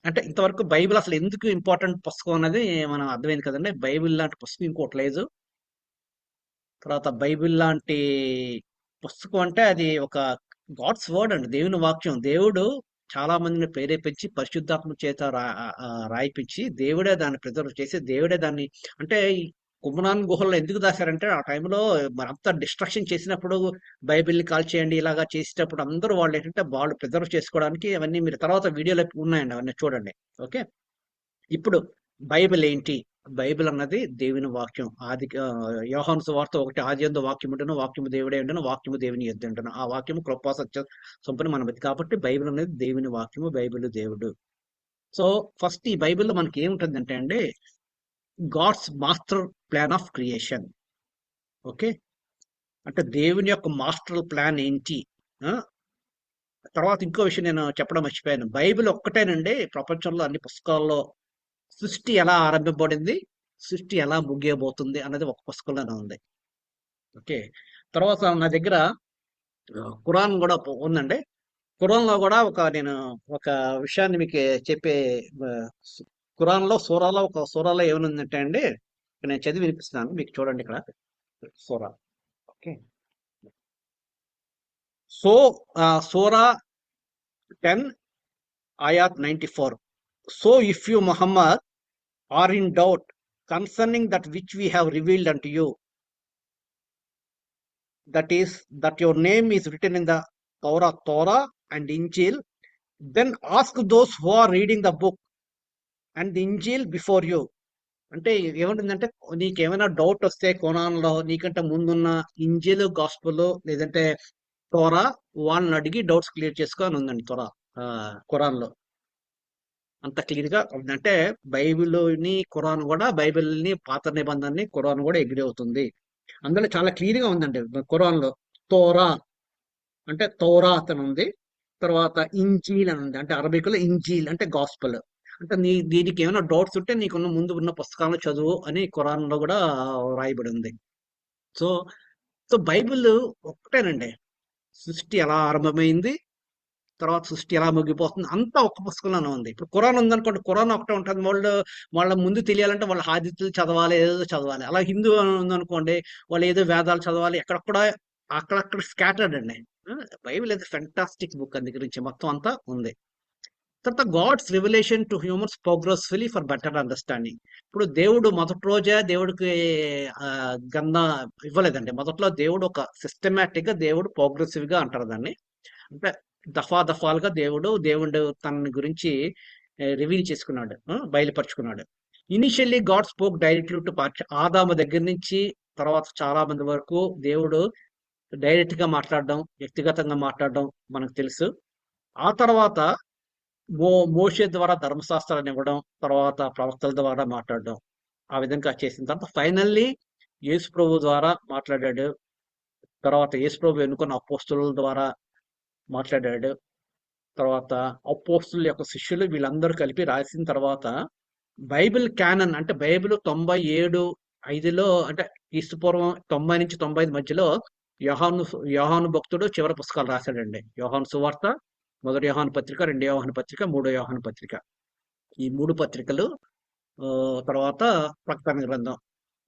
అంటే ఇంతవరకు బైబిల్ అసలు ఎందుకు ఇంపార్టెంట్ పుస్తకం అనేది మనం అర్థమైంది కదండి. బైబిల్ లాంటి పుస్తకం ఇంకోటి లేదు. తర్వాత బైబిల్ లాంటి పుస్తకం అంటే అది ఒక గాడ్స్ వర్డ్ అండి, దేవుని వాక్యం. దేవుడు చాలా మందిని ప్రేరేపించి పరిశుద్ధాత్మ చేత రాయిపించి దేవుడే దాన్ని ప్రిజర్వ్ చేసి దేవుడే దాన్ని, అంటే కుమ్రాన్ గుహల్లో ఎందుకు దాశారంటే ఆ టైంలో మరంతా డిస్ట్రక్షన్ చేసినప్పుడు బైబిల్ని కాల్ చేయండి ఇలాగా చేసేటప్పుడు అందరూ వాళ్ళు ఏంటంటే వాళ్ళు ప్రిజర్వ్ చేసుకోవడానికి అవన్నీ మీరు తర్వాత వీడియోలో ఉన్నాయండి, అవన్నీ చూడండి. ఓకే, ఇప్పుడు బైబిల్ ఏంటి? బైబిల్ అన్నది దేవుని వాక్యం. యోహాను సువార్త 1, ఆదియందు వాక్యం ఉండను, వాక్యము దేవుడే ఉండను, వాక్యము దేవుని యొద్ద ఉండను, ఆ వాక్యము కృపా సత్య సంపూర్ణ మనది. కాబట్టి బైబిల్ అనేది దేవుని వాక్యము, బైబిల్ దేవుడు. సో ఫస్ట్ ఈ బైబిల్లో మనకి ఏముంటుందంటే అండి, God's master plan of creation. Okay, అంటే దేవుని యొక్క మాస్టర్ ప్లాన్ ఏంటి. తర్వాత ఇంకో విషయం నేను చెప్పడం మర్చిపోయాను. బైబిల్ ఒక్కటేనండి ప్రపంచంలో అన్ని పుస్తకాల్లో సృష్టి ఎలా ఆరంభింపబడింది, సృష్టి ఎలా ముగియబోతుంది అన్నది ఒక పుస్తకంలోనే ఉంది. ఓకే, తర్వాత నా దగ్గర ఖురాన్ కూడా ఉందండి. ఖురాన్లో కూడా నేను ఒక విషయాన్ని మీకు చెప్పే, ఖురాన్లో ఒక సూరాలో ఏమనుందంటే అండి, నేను చదివి వినిపిస్తున్నాను మీకు, చూడండి ఇక్కడ సూరా. ఓకే, సో సూరా 10 ayat 94. So if you Muhammad are in doubt concerning that which we have revealed unto you, that is that your name is written in the Torah and Injil, then ask those who are reading the book and the Injil before you. అంటే ఏమంటుందంటే నీకేమైనా doubt వస్తే ఖురాన్లో నీకంటే ముందున్న Injil, gospel లేదంటే తోరా, వాళ్ళని అడిగి డౌట్స్ క్లియర్ చేసుకో అని ఉందండి ఖురాన్లో. అంత క్లియర్ గా అంటే బైబిల్ని ఖురాన్ కూడా, బైబిల్ని పాత నిబంధనని ఖురాన్ కూడా ఎగ్రీ అవుతుంది. అందులో చాలా క్లియర్ గా ఉందండి ఖురాన్లో. తోరా అంటే తౌరాత్ అని ఉంది, తర్వాత ఇంజీల్ అని ఉంది, అంటే అరబిక్లో ఇంజీల్ అంటే గాస్పెల్. అంటే దీనికి ఏమైనా డౌట్స్ ఉంటే నీకున్న ముందు ఉన్న పుస్తకాలను చదువు అని ఖురాన్లో కూడా రాయబడి ఉంది. సో బైబిల్ ఒక్కటేనండి, సృష్టి ఎలా ఆరంభమైంది, తర్వాత సృష్టి ఎలా ముగిపోతుంది, అంతా ఒక్క పుస్తకంలోనే ఉంది. ఇప్పుడు ఖురాన్ ఉందనుకోండి, ఖురాన్ ఒకటే ఉంటుంది. వాళ్ళ ముందు తెలియాలంటే వాళ్ళ హాదీతులు చదవాలి, ఏదో చదవాలి. అలా హిందూ ఉందనుకోండి, వాళ్ళు ఏదో వేదాలు చదవాలి. అక్కడక్కడ స్కాటర్డ్ అండి. బైబిల్ అయితే ఫెంటాస్టిక్ బుక్, అందు గురించి మొత్తం అంతా ఉంది. తర్వాత God's revolution to humans progressfully for better understanding. ఇప్పుడు దేవుడు మొదటి రోజే దేవుడికి గ్రంథం ఇవ్వలేదండి. మొదట్లో దేవుడు ఒక సిస్టమేటిక్ గా, దేవుడు ప్రోగ్రెసివ్ గా అంటారు దాన్ని. అంటే దఫాలుగా దేవుడు తన గురించి రివీల్ చేసుకున్నాడు, బయలుపరుచుకున్నాడు. Initially God spoke directly to ఆదాము దగ్గర నుంచి తర్వాత చాలా మంది వరకు దేవుడు డైరెక్ట్ గా మాట్లాడడం, వ్యక్తిగతంగా మాట్లాడడం మనకు తెలుసు. ఆ తర్వాత మోషే ద్వారా ధర్మశాస్త్రాన్ని ఇవ్వడం, తర్వాత ప్రవక్తల ద్వారా మాట్లాడడం, ఆ విధంగా చేసిన తర్వాత ఫైనల్లీ యేసు ప్రభు ద్వారా మాట్లాడాడు. తర్వాత యేసు ప్రభు ఎన్నుకున్న అపోస్తుల ద్వారా మాట్లాడాడు. తర్వాత అపోస్తుల యొక్క శిష్యులు వీళ్ళందరూ కలిపి రాసిన తర్వాత బైబిల్ క్యానన్ అంటే బైబిల్ 97 అంటే క్రీస్తుపూర్వం 90 నుంచి 95 మధ్యలో యోహాను యోహాను భక్తుడు చివరి పుస్తకాలు రాశాడండి. యోహాను సువార్త, మొదటి యోహాను పత్రిక, రెండో యోహాను పత్రిక, మూడో యోహాను పత్రిక. ఈ 3 పత్రికలు తర్వాత ప్రకటన గ్రంథం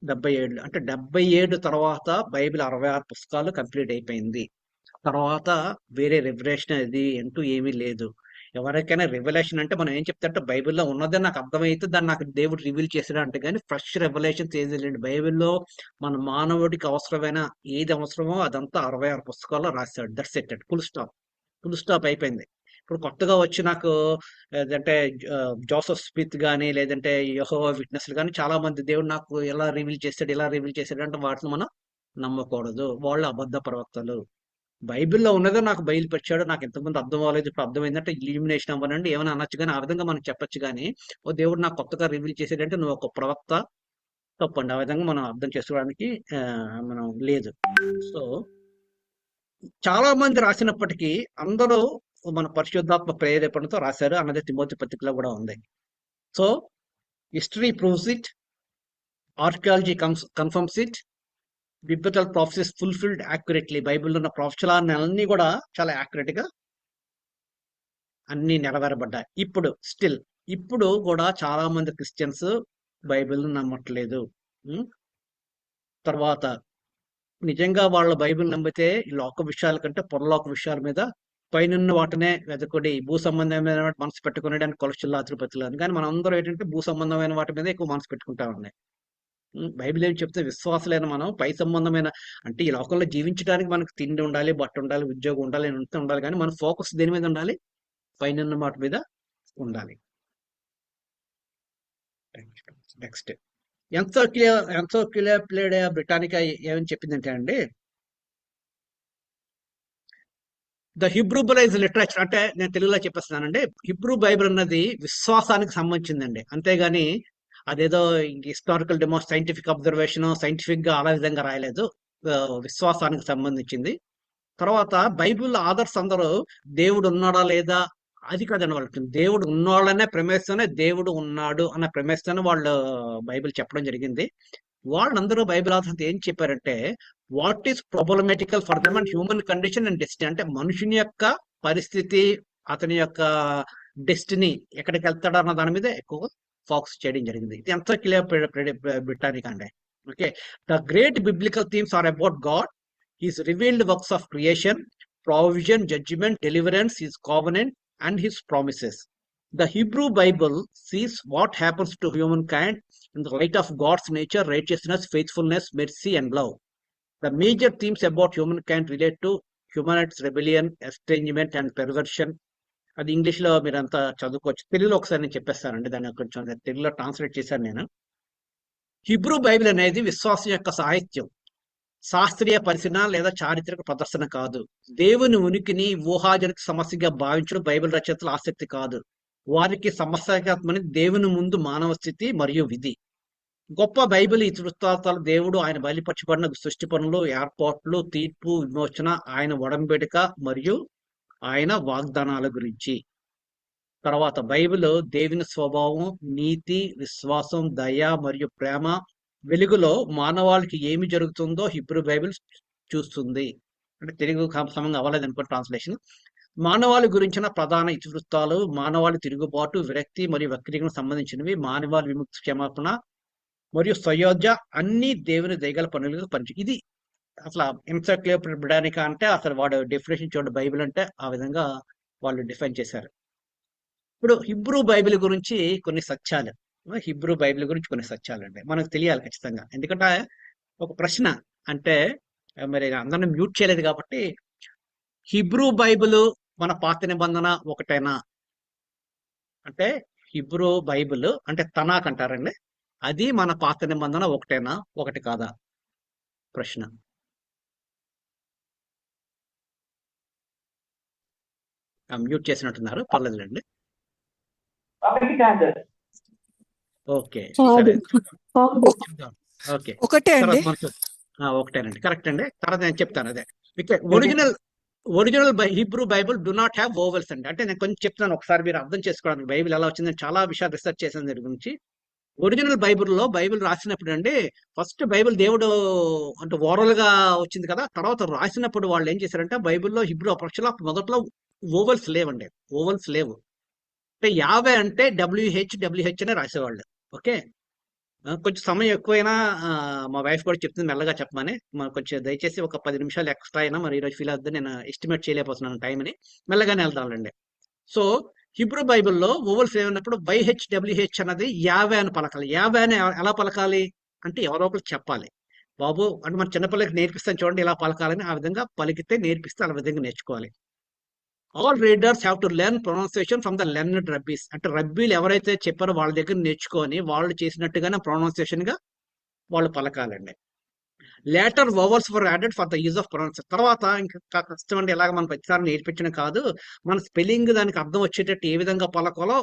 77 అంటే 77 తర్వాత బైబిల్ 66 పుస్తకాలు కంప్లీట్ అయిపోయింది. తర్వాత వేరే రివల్యూషన్ అది అంటూ ఏమీ లేదు. ఎవరికైనా రివల్యూషన్ అంటే మనం ఏం చెప్తారంటే బైబిల్లో ఉన్నదే నాకు అర్థమైతే దాన్ని నాకు దేవుడు రివీల్ చేసాడు అంటే, కానీ ఫ్రెష్ రెవల్యూషన్స్ ఏది లేండి. బైబిల్లో మన మానవుడికి అవసరమైన ఏది అవసరమో అదంతా 66 పుస్తకాల్లో రాశాడు. దట్స్ ఇట్, ఫుల్ స్టాప్ అయిపోయింది. ఇప్పుడు కొత్తగా వచ్చి నాకు ఏదంటే జోసెఫ్ స్మిత్ కానీ లేదంటే యెహోవా విట్నెస్లు కానీ చాలా మంది దేవుడు నాకు ఎలా రివీల్ చేశాడు అంటే వాటిని మనం నమ్మకూడదు. వాళ్ళు అబద్ధ ప్రవక్తలు. బైబిల్లో ఉన్నదే నాకు బయలుపరిచాడు, నాకు ఇంతకుముందు అర్థం అవ్వలేదు, ఇప్పుడు అర్థమైందంటే ఇల్యూమినేషన్ అవ్వనండి ఏమైనా అనొచ్చు, కానీ ఆ విధంగా మనం చెప్పొచ్చు. కానీ ఓ దేవుడు నాకు కొత్తగా రివీల్ చేశాడంటే నువ్వు ఒక ప్రవక్త, తప్పండి. ఆ విధంగా మనం అర్థం చేసుకోవడానికి మనం లేదు. సో చాలా మంది రాసినప్పటికీ అందరూ మన పరిశుద్ధాత్మ ప్రేరేపణతో రాశారు అన్నది తిమోతి పత్రికలో కూడా ఉంది. So history proves it, archaeology confirms it, biblical prophecies fulfilled accurately. బైబిల్లో ఉన్న ప్రవచనాలన్నీ కూడా చాలా యాక్యురేట్ గా అన్ని నెరవేరబడ్డాయి. ఇప్పుడు కూడా చాలా మంది క్రిస్టియన్స్ బైబిల్ నమ్మట్లేదు. తర్వాత నిజంగా వాళ్ళ బైబిల్ నమ్మితే ఈ లోక విషయాల కంటే పొరలోక విషయాల మీద పైనున్న వాటినే వెతకుడి, భూ సంబంధమైన వాటి మనసు పెట్టుకునేడానికి కొలచుల్లా తిరుపతిలో అని. కానీ మనం అందరూ ఏంటంటే భూ సంబంధమైన వాటి మీద ఎక్కువ మనసు పెట్టుకుంటా ఉన్నాయి. బైబిల్ ఏం చెప్తే విశ్వాసులైన మనం పై సంబంధమైన అంటే ఈ లోకంలో జీవించడానికి మనకు తిండి ఉండాలి, బట్ట ఉండాలి, ఉద్యోగం ఉండాలి, అంతా ఉండాలి. కానీ మన ఫోకస్ దేని మీద ఉండాలి? పైన మాట మీద ఉండాలి. నెక్స్ట్ ఎన్సైక్లోపీడియా బ్రిటానికా ఏమని చెప్పిందంటే అండి, ద హిబ్రూ బైబిల్ లిటరేచర్ అంటే నేను తెలుగులో చెప్పేస్తున్నానండి. హిబ్రూ బైబిల్ అన్నది విశ్వాసానికి సంబంధించిందండి, అంతేగాని అదేదో historical demo scientific observation scientific గా అలా విధంగా రాయలేదు. విశ్వాసానికి సంబంధించింది. తర్వాత బైబిల్ ఆదర్శ అందరూ దేవుడు ఉన్నాడా లేదా అది కాదండి వాళ్ళకి. దేవుడు ఉన్నాడనే ప్రమేస్తోనే దేవుడు ఉన్నాడు అన్న ప్రమేస్తోనే వాళ్ళు బైబిల్ చెప్పడం జరిగింది. వాళ్ళందరూ బైబిల్ ఆధారంతో ఏం చెప్పారంటే what is problematical for them and human condition and destiny, అంటే మనుషుని యొక్క పరిస్థితి, అతని యొక్క డెస్టినీ ఎక్కడికి వెళ్తాడన్న దాని మీద ఎక్కువ ఫోకస్ చేయడం జరిగింది. ఇది ఎంత క్లియర్ బ్రిటానిక్ అండి. Okay, the great biblical themes are about God, his revealed works of creation, provision, judgment, deliverance, his covenant, and his promises. The Hebrew Bible sees what happens to humankind in the light of God's nature, righteousness, faithfulness, mercy, and love. The major themes about humankind relate to humanity's rebellion, estrangement, and perversion. అది ఇంగ్లీష్లో మీరంతా చదువుకోవచ్చు. తెలుగులో ఒకసారి నేను చెప్పేస్తానండి, దాన్ని కొంచెం తెలుగులో ట్రాన్స్లేట్ చేశాను నేను. హిబ్రూ బైబిల్ అనేది విశ్వాసం యొక్క సాహిత్యం, శాస్త్రీయ పరిశీలన లేదా చారిత్రక ప్రదర్శన కాదు. దేవుని ఉనికిని ఊహాజనిత సమస్యగా భావించడం బైబిల్ రచయితల ఆసక్తి కాదు. వారికి సమస్యాత్మని దేవుని ముందు మానవ స్థితి మరియు విధి. గొప్ప బైబిల్ ఇతివృత్తాంతాలు దేవుడు ఆయన బయలుపరచబడిన సృష్టి పనులు, ఏర్పాట్లు, తీర్పు, విమోచన, ఆయన ఒడంబడిక మరియు ఆయన వాగ్దానాల గురించి. తర్వాత బైబిల్ దేవుని స్వభావం, నీతి, విశ్వాసం, దయ మరియు ప్రేమ వెలుగులో మానవాళికి ఏమి జరుగుతుందో హిబ్రూ బైబిల్ చూస్తుంది. అంటే తెలుగు సమంగా అవ్వలేదు అనుకో ట్రాన్స్లేషన్. మానవాళి గురించిన ప్రధాన ఇతివృత్తాలు, మానవాళి తిరుగుబాటు, విరక్తి మరియు వక్రీకరణకు సంబంధించినవి, మానవాళి విముక్తి, క్షమాపణ మరియు సయోధ్య అన్ని దేవుని దయగల పనులుగా పనిచి. ఇది అసలు ఎన్సైక్లోపీడియా బ్రిటానికా అంటే అసలు వాడు డెఫినేషన్ చూడండి, బైబిల్ అంటే ఆ విధంగా వాళ్ళు డిఫైన్ చేశారు. ఇప్పుడు హిబ్రూ బైబిల్ గురించి కొన్ని సత్యాలు, హిబ్రూ బైబిల్ గురించి కొన్ని సత్యాలు అండి మనకు తెలియాలి ఖచ్చితంగా. ఎందుకంటే ఒక ప్రశ్న అంటే మరి అందరిని మ్యూట్ చేయలేదు కాబట్టి, హిబ్రూ బైబిల్ మన పాత నిబంధన ఒకటేనా అంటే, హిబ్రూ బైబిల్ అంటే తనాక్ అంటారండి, అది మన పాత నిబంధన ఒకటేనా, ఒకటి కాదా ప్రశ్న. మ్యూట్ చేసినట్టున్నారు, పర్లేదులేండి. ఓకే, సరే. ఓకే, ఒకటే తర్వాత అండి. మనకు ఒకటేనండి, కరెక్ట్ అండి. తర్వాత నేను చెప్తాను అదే. Original Hebrew Bible do not have vowels అండి. అంటే నేను కొంచెం చెప్తున్నాను, ఒకసారి మీరు అర్థం చేసుకోవడానికి. బైబిల్ ఎలా వచ్చిందని చాలా విషయాలు రిసెర్చ్ చేశాను దీని గురించి. ఒరిజినల్ బైబిల్ రాసినప్పుడు అండి, ఫస్ట్ బైబిల్ దేవుడు అంటే ఓరల్ గా వచ్చింది కదా, తర్వాత రాసినప్పుడు వాళ్ళు ఏం చేశారంటే బైబిల్లో హిబ్రూ అక్షరాలు మొదట్లో ఓవెల్స్ లేవండి, ఓవెల్స్ లేవు. అంటే యావే అంటే డబ్ల్యూహెచ్ అనే రాసేవాళ్ళు. ఓకే, కొంచెం సమయం ఎక్కువైనా మా వైఫ్ కూడా చెప్తుంది మెల్లగా చెప్పమని. కొంచెం దయచేసి ఒక 10 నిమిషాలు ఎక్స్ట్రా అయినా మరి ఈరోజు ఫీల్ అవుతుంది, నేను ఎస్టిమేట్ చేయలేకపోతున్నాను టైంని. మెల్లగానే వెళ్తానండి. సో హిబ్రూ బైబిల్లో ఓవెల్స్ ఏమన్నప్పుడు వైహెచ్డబ్ల్యూహెచ్ అన్నది యావే అని పలకాలి. యావే అని ఎలా పలకాలి అంటే ఎవరో ఒకరు చెప్పాలి. బాబు అంటే మన చిన్నపిల్లలకి నేర్పిస్తాను చూడండి ఇలా పలకాలని, ఆ విధంగా పలికితే నేర్పిస్తే ఆ విధంగా నేర్చుకోవాలి. All readers have to learn pronunciation from the learned rabbis. అంటే రబ్బీలు ఎవరైతే చెప్పారో వాళ్ళ దగ్గర నేర్చుకొని వాళ్ళు చేసినట్టుగానే ప్రొనౌన్సియేషన్ గా వాళ్ళు పలకాలండి. Later vowels for added for the use of pronounce. తర్వాత ఇంకా కష్టం అంటే ఎలాగ మనం ప్రతిసారి నేర్పించడం కాదు, మన స్పెల్లింగ్ దానికి అర్థం వచ్చేటట్టు ఏ విధంగా పలకాలో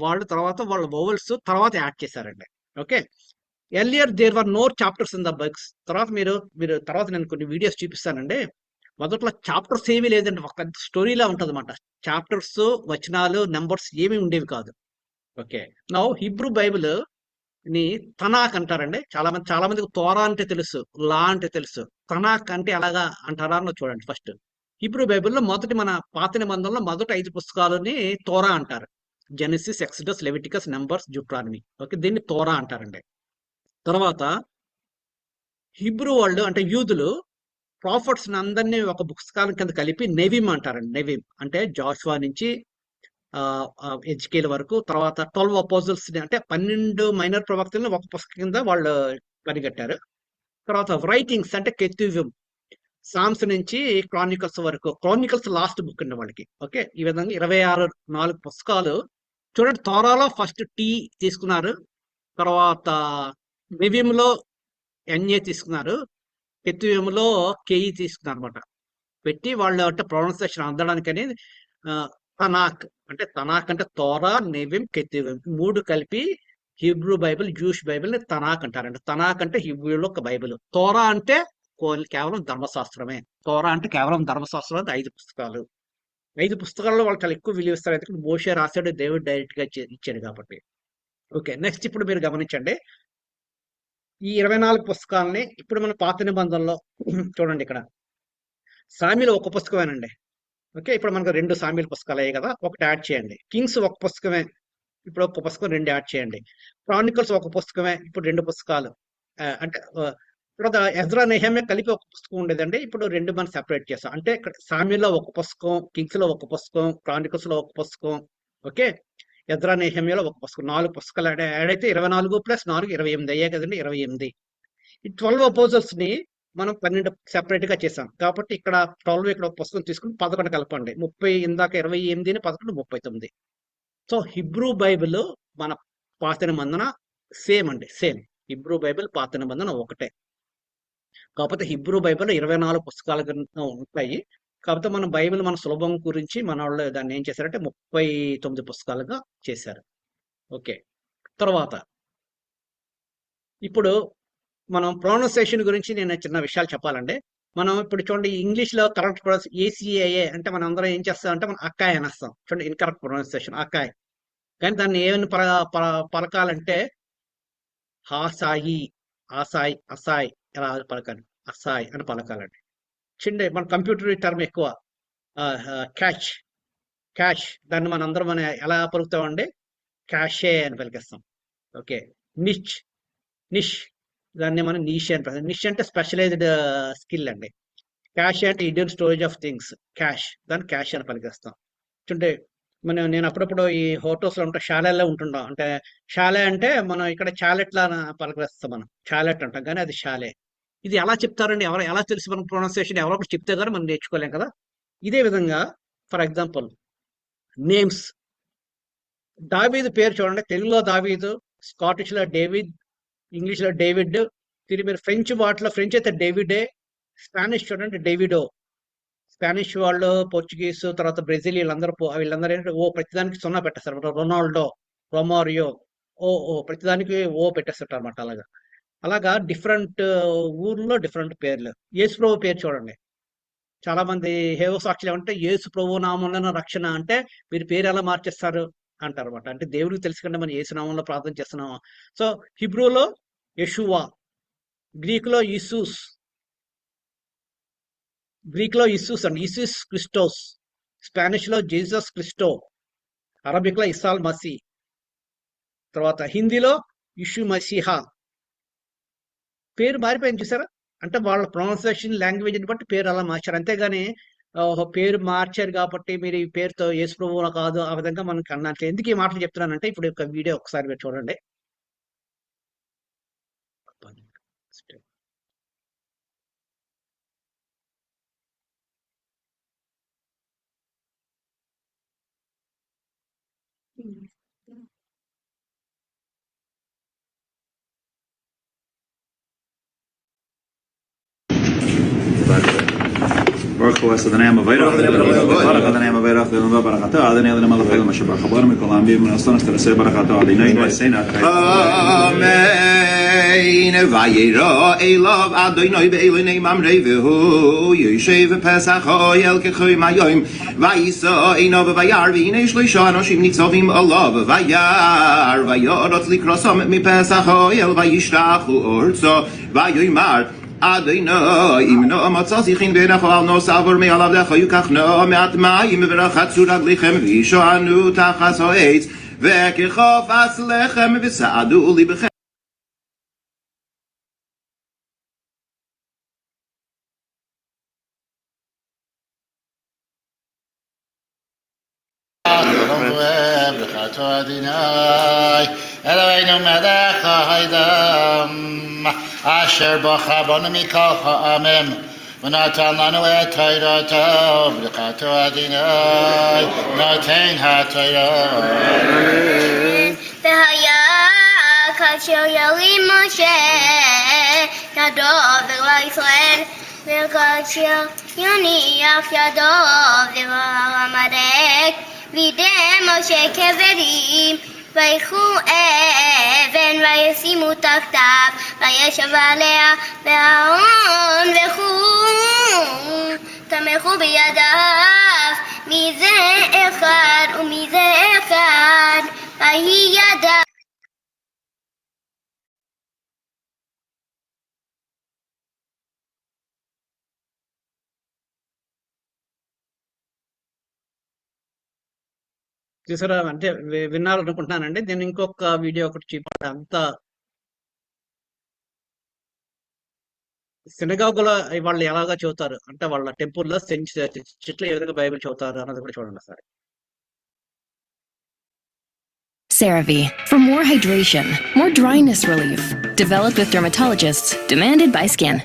వాళ్ళు తర్వాత వాళ్ళ వోవల్స్ తర్వాత యాడ్ చేశారండి. Okay, earlier there were no chapters in the books. తర్వాత మీరు తర్వాత నేను కొన్ని వీడియోస్ చూపిస్తానండి. మొదట్లో చాప్టర్స్ ఏమీ లేదండి, ఒక పెద్ద స్టోరీలా ఉంటుంది అనమాట. చాప్టర్స్, వచనాలు, నెంబర్స్ ఏమీ ఉండేవి కాదు. ఓకే, నౌ హిబ్రూ బైబిల్ ని తనాక్ అంటారండి. చాలా మందికి తోరా అంటే తెలుసు, లా అంటే తెలుసు. తనాక్ అంటే ఎలాగా అంటారా అన్న చూడండి. ఫస్ట్ హిబ్రూ బైబిల్లో మన పాత నిబంధనలో మొదటి 5 పుస్తకాలని తోరా అంటారు. Genesis, Exodus, Leviticus, numbers, Deuteronomy. Okay, దీన్ని తోరా అంటారండి. తర్వాత హిబ్రూ వాళ్ళు అంటే యూదులు ప్రాఫిట్స్ అందరినీ ఒక పుస్తకాల కింద కలిపి నెవిమ్ అంటారండి. నెవిమ్ అంటే జాషువా నుంచి ఎజ్కేల్ వరకు, తర్వాత 12 అపోజల్స్ అంటే 12 మైనర్ ప్రవక్తలను ఒక పుస్తకం కింద వాళ్ళు పనిగట్టారు. తర్వాత రైటింగ్స్ అంటే కెతువ్యం, సామ్స్ నుంచి క్రానికల్స్ వరకు. క్రానికల్స్ లాస్ట్ బుక్ అండి వాళ్ళకి. ఓకే, ఈ విధంగా 4 పుస్తకాలు చూడండి. తోరాలో ఫస్ట్ టీ తీసుకున్నారు, తర్వాత నెవిమ్లో ఎన్ఏ తీసుకున్నారు, కెతువ్యంలో కేఈ తీసుకున్నారు అనమాట. పెట్టి వాళ్ళు అంటే ప్రొనౌన్సియేషన్ అందడానికి అనేది తనాక్ అంటే తోరా, నెవిమ్, కెతువ్యం 3 కలిపి హిబ్రూ బైబిల్, జూష్ బైబిల్ ని తనాక్ అంటారండి. తనాక్ అంటే హిబ్రూలో ఒక బైబిల్. తోరా అంటే కేవలం ధర్మశాస్త్రమే. తోరా అంటే కేవలం ధర్మశాస్త్రం. 5 పుస్తకాలు. 5 పుస్తకాల్లో వాళ్ళు చాలా ఎక్కువ విలువ ఇస్తారు, ఎందుకంటే మోషే రాశాడు, దేవుడు డైరెక్ట్ గా ఇచ్చాడు కాబట్టి. ఓకే, నెక్స్ట్ ఇప్పుడు మీరు గమనించండి, ఈ 24 పుస్తకాలని ఇప్పుడు మన పాత నిబంధనలో చూడండి. ఇక్కడ సామ్యులు ఒక పుస్తకమేనండి. ఓకే, ఇప్పుడు మనకు 2 సామ్యుల పుస్తకాలు అయ్యాయి కదా, ఒకటి యాడ్ చేయండి. కింగ్స్ ఒక పుస్తకమే, ఇప్పుడు ఒక పుస్తకం 2 యాడ్ చేయండి. క్రానికల్స్ ఒక పుస్తకమే, ఇప్పుడు 2 పుస్తకాలు. అంటే ఇప్పుడు ఎజ్రా, నెహెమ్యా కలిపి ఒక పుస్తకం ఉండేదండి, ఇప్పుడు 2 మనం సెపరేట్ చేస్తాం. అంటే ఇక్కడ సామ్యుల్లో ఒక పుస్తకం, కింగ్స్ లో ఒక పుస్తకం, క్రానికల్స్ లో ఒక పుస్తకం. ఓకే, ఎజ్రా, నెహెమ్యాలో ఒక పుస్తకం. 4 పుస్తకాలు యాడ్ అయితే 24 + 4 28 అయ్యాయి కదండి. 28. ఈ 12 అపోజల్స్ ని మనం 12 సెపరేట్ గా చేసాం కాబట్టి ఇక్కడ 12 ఇక్కడ ఒక పుస్తకం తీసుకుని 11 కలపండి. 30 ఇందాక 28 11 39. సో హిబ్రూ బైబిల్ మన పాత నిబంధన సేమ్ అండి, సేమ్. హిబ్రూ బైబిల్ పాత నిబంధన ఒకటే. కాకపోతే హిబ్రూ బైబిల్ 24 పుస్తకాలు ఉంటాయి. కాకపోతే మన బైబిల్ మన సులభం గురించి మన వాళ్ళు దాన్ని ఏం చేశారంటే 39 పుస్తకాలుగా చేశారు. ఓకే, తర్వాత ఇప్పుడు మనం ప్రొనౌన్సియేషన్ గురించి నేను చిన్న విషయాలు చెప్పాలండి. మనం ఇప్పుడు చూడండి, ఇంగ్లీష్ లో కరెక్ట్ ప్రొనౌన్సియేషన్ ACAA అంటే మనం అందరం ఏం చేస్తాం అంటే మనం అక్కాయ్ అనేస్తాం. చూడండి, ఇన్కరెక్ట్ ప్రొనౌన్సియేషన్ అక్కాయ్. కానీ దాన్ని ఏమని పలకాలంటే హాసాయి, ఆసాయ్, అసాయ్ ఎలా పలకాలి, అసాయ్ అని పలకాలండి. చిన్న మన కంప్యూటర్ టర్మ్ ఎక్కువ క్యాష్ దాన్ని మన అందరం మనం ఎలా పలుకుతామండి, క్యాషే అని పలికేస్తాం. ఓకే, నిష్ దాన్ని మనం నీష్ అని పలుకుతాం. నిష్ అంటే స్పెషలైజ్డ్ స్కిల్ అండి. క్యాష్ అంటే ఇండియన్ స్టోరేజ్ ఆఫ్ థింగ్స్, దాన్ని క్యాష్ అని పలికేస్తాం. అంటే నేను అప్పుడప్పుడు ఈ హోటల్స్ లో ఉంటా, షాలెల్లో ఉంటుంటాం. అంటే షాలే అంటే మనం ఇక్కడ చాలెట్లా పలకరిస్తాం, మనం చాలెట్ అంటాం, కానీ అది షాలే. ఇది ఎలా చెప్తారండి, ఎలా తెలుసు మనకు ప్రొనౌన్సియేషన్? ఎవరో ఒకటి చెప్తే కానీ మనం నేర్చుకోలేం కదా. ఇదే విధంగా ఫర్ ఎగ్జాంపుల్ నేమ్స్. దావీదు పేరు చూడండి, తెలుగులో దావీదు, స్కాటిష్ లో డేవిడ్, ఇంగ్లీష్ లో డేవిడ్. తిరిగి మీరు ఫ్రెంచ్ వాటిలో ఫ్రెంచ్ అయితే డేవిడే, స్పానిష్ చూడండి డేవిడో, స్పానిష్ వాళ్ళు, పోర్చుగీస్, తర్వాత బ్రెజిల్ వీళ్ళందరూ ఏంటంటే ప్రతిదానికి సున్నా పెట్టేస్తారు. రొనాల్డో, రొమారియో, ప్రతిదానికి పెట్టేస్తుంటారు అనమాట. అలాగా డిఫరెంట్ ఊర్లో డిఫరెంట్ పేర్లు. యేసు ప్రభు పేరు చూడండి, చాలా మంది హేవ సాక్షులు ఏమంటే యేసు ప్రభు నామంలో రక్షణ అంటే మీరు పేరు ఎలా మార్చేస్తారు అంటారు అనమాట. అంటే దేవుడికి తెలుసు కంటే మనం యేసు నామంలో ప్రార్థన చేస్తున్నామా. సో హిబ్రూలో యెషువా, గ్రీకులో ఇసూస్ అండి, ఇసూస్ క్రిస్టోస్, స్పానిష్ లో జీసస్ క్రిస్టో, అరబిక్ లో ఇసాల్ మసీ, తర్వాత హిందీలో ఇషు మసీహా. పేరు మారిపోయింది చూసారా, అంటే వాళ్ళ ప్రొనౌన్సియేషన్ లాంగ్వేజ్ని బట్టి పేరు అలా మార్చారు. అంతేగాని పేరు మార్చారు కాబట్టి మీరు ఈ పేరుతో యేసు ప్రభువులా కాదు ఆ విధంగా మనకి అన్నట్టు. ఎందుకు ఈ మాటలు చెప్తున్నానంటే ఇప్పుడు ఒక వీడియో ఒకసారి మీరు చూడండి. Baruch Hu the name of Baruch the name of Baruch the name of Barakatu Adonai the name of the Mashiach Chabar Mikolam Bim Nastanas to say Barakatu Adonai Vaisena Amen Vayira Elav Adonai Be'elonei Mamrei Vehu Yoshev Pesach Oyel Kechui Mayim Vaisa Einov Vayar V'inei Shloisha Anoshim Nitzovim Olav Vayar Vayarot Likrosam Mi Pesach Oyel Vayishtachu Orzo Vayoymar Adonai imno amatzazichin beinacho al no savor me alav lecha yukach no me'at mayim v'rachat surag lechem v'yishoanu tachas ha'etz v'kechof as lechem v'sa'adu libechem. Eloheinu melech ha'olam asher bocha banu mikol ha'amim v'natan lanu et Torato b'chato Adonai noten ha'Torah. V'haya kasher yalim Moshe yado v'lo Yisrael v'kasher yoniach yado v'lo Amalek v'idem Moshe keverim ויקחו אבן וישימו תחתיו וישב עליה והארון וכו' תמכו בידיו מזה אחד ומזה אחד ויהי ידיו. చూసారా, అంటే విన్నారనుకుంటున్నానండి. నేను ఇంకొక video ఒకటి చూపాలి. అంతా సినగాగులో వాళ్ళు ఎలాగా చదువుతారు అంటే వాళ్ళ టెంపుల్లో చెట్లు ఏ విధంగా బైబిల్ చదువుతారు అన్నది కూడా చూడండి ఒకసారి. CeraVe, for more hydration, more dryness relief. Developed with dermatologists, demanded by skin.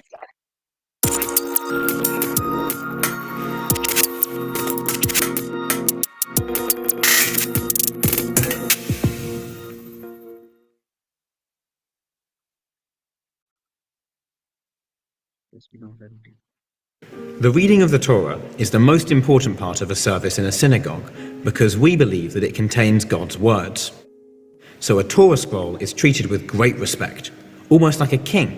The reading of the Torah is the most important part of a service in a synagogue because we believe that it contains God's words. So a Torah scroll is treated with great respect, almost like a king,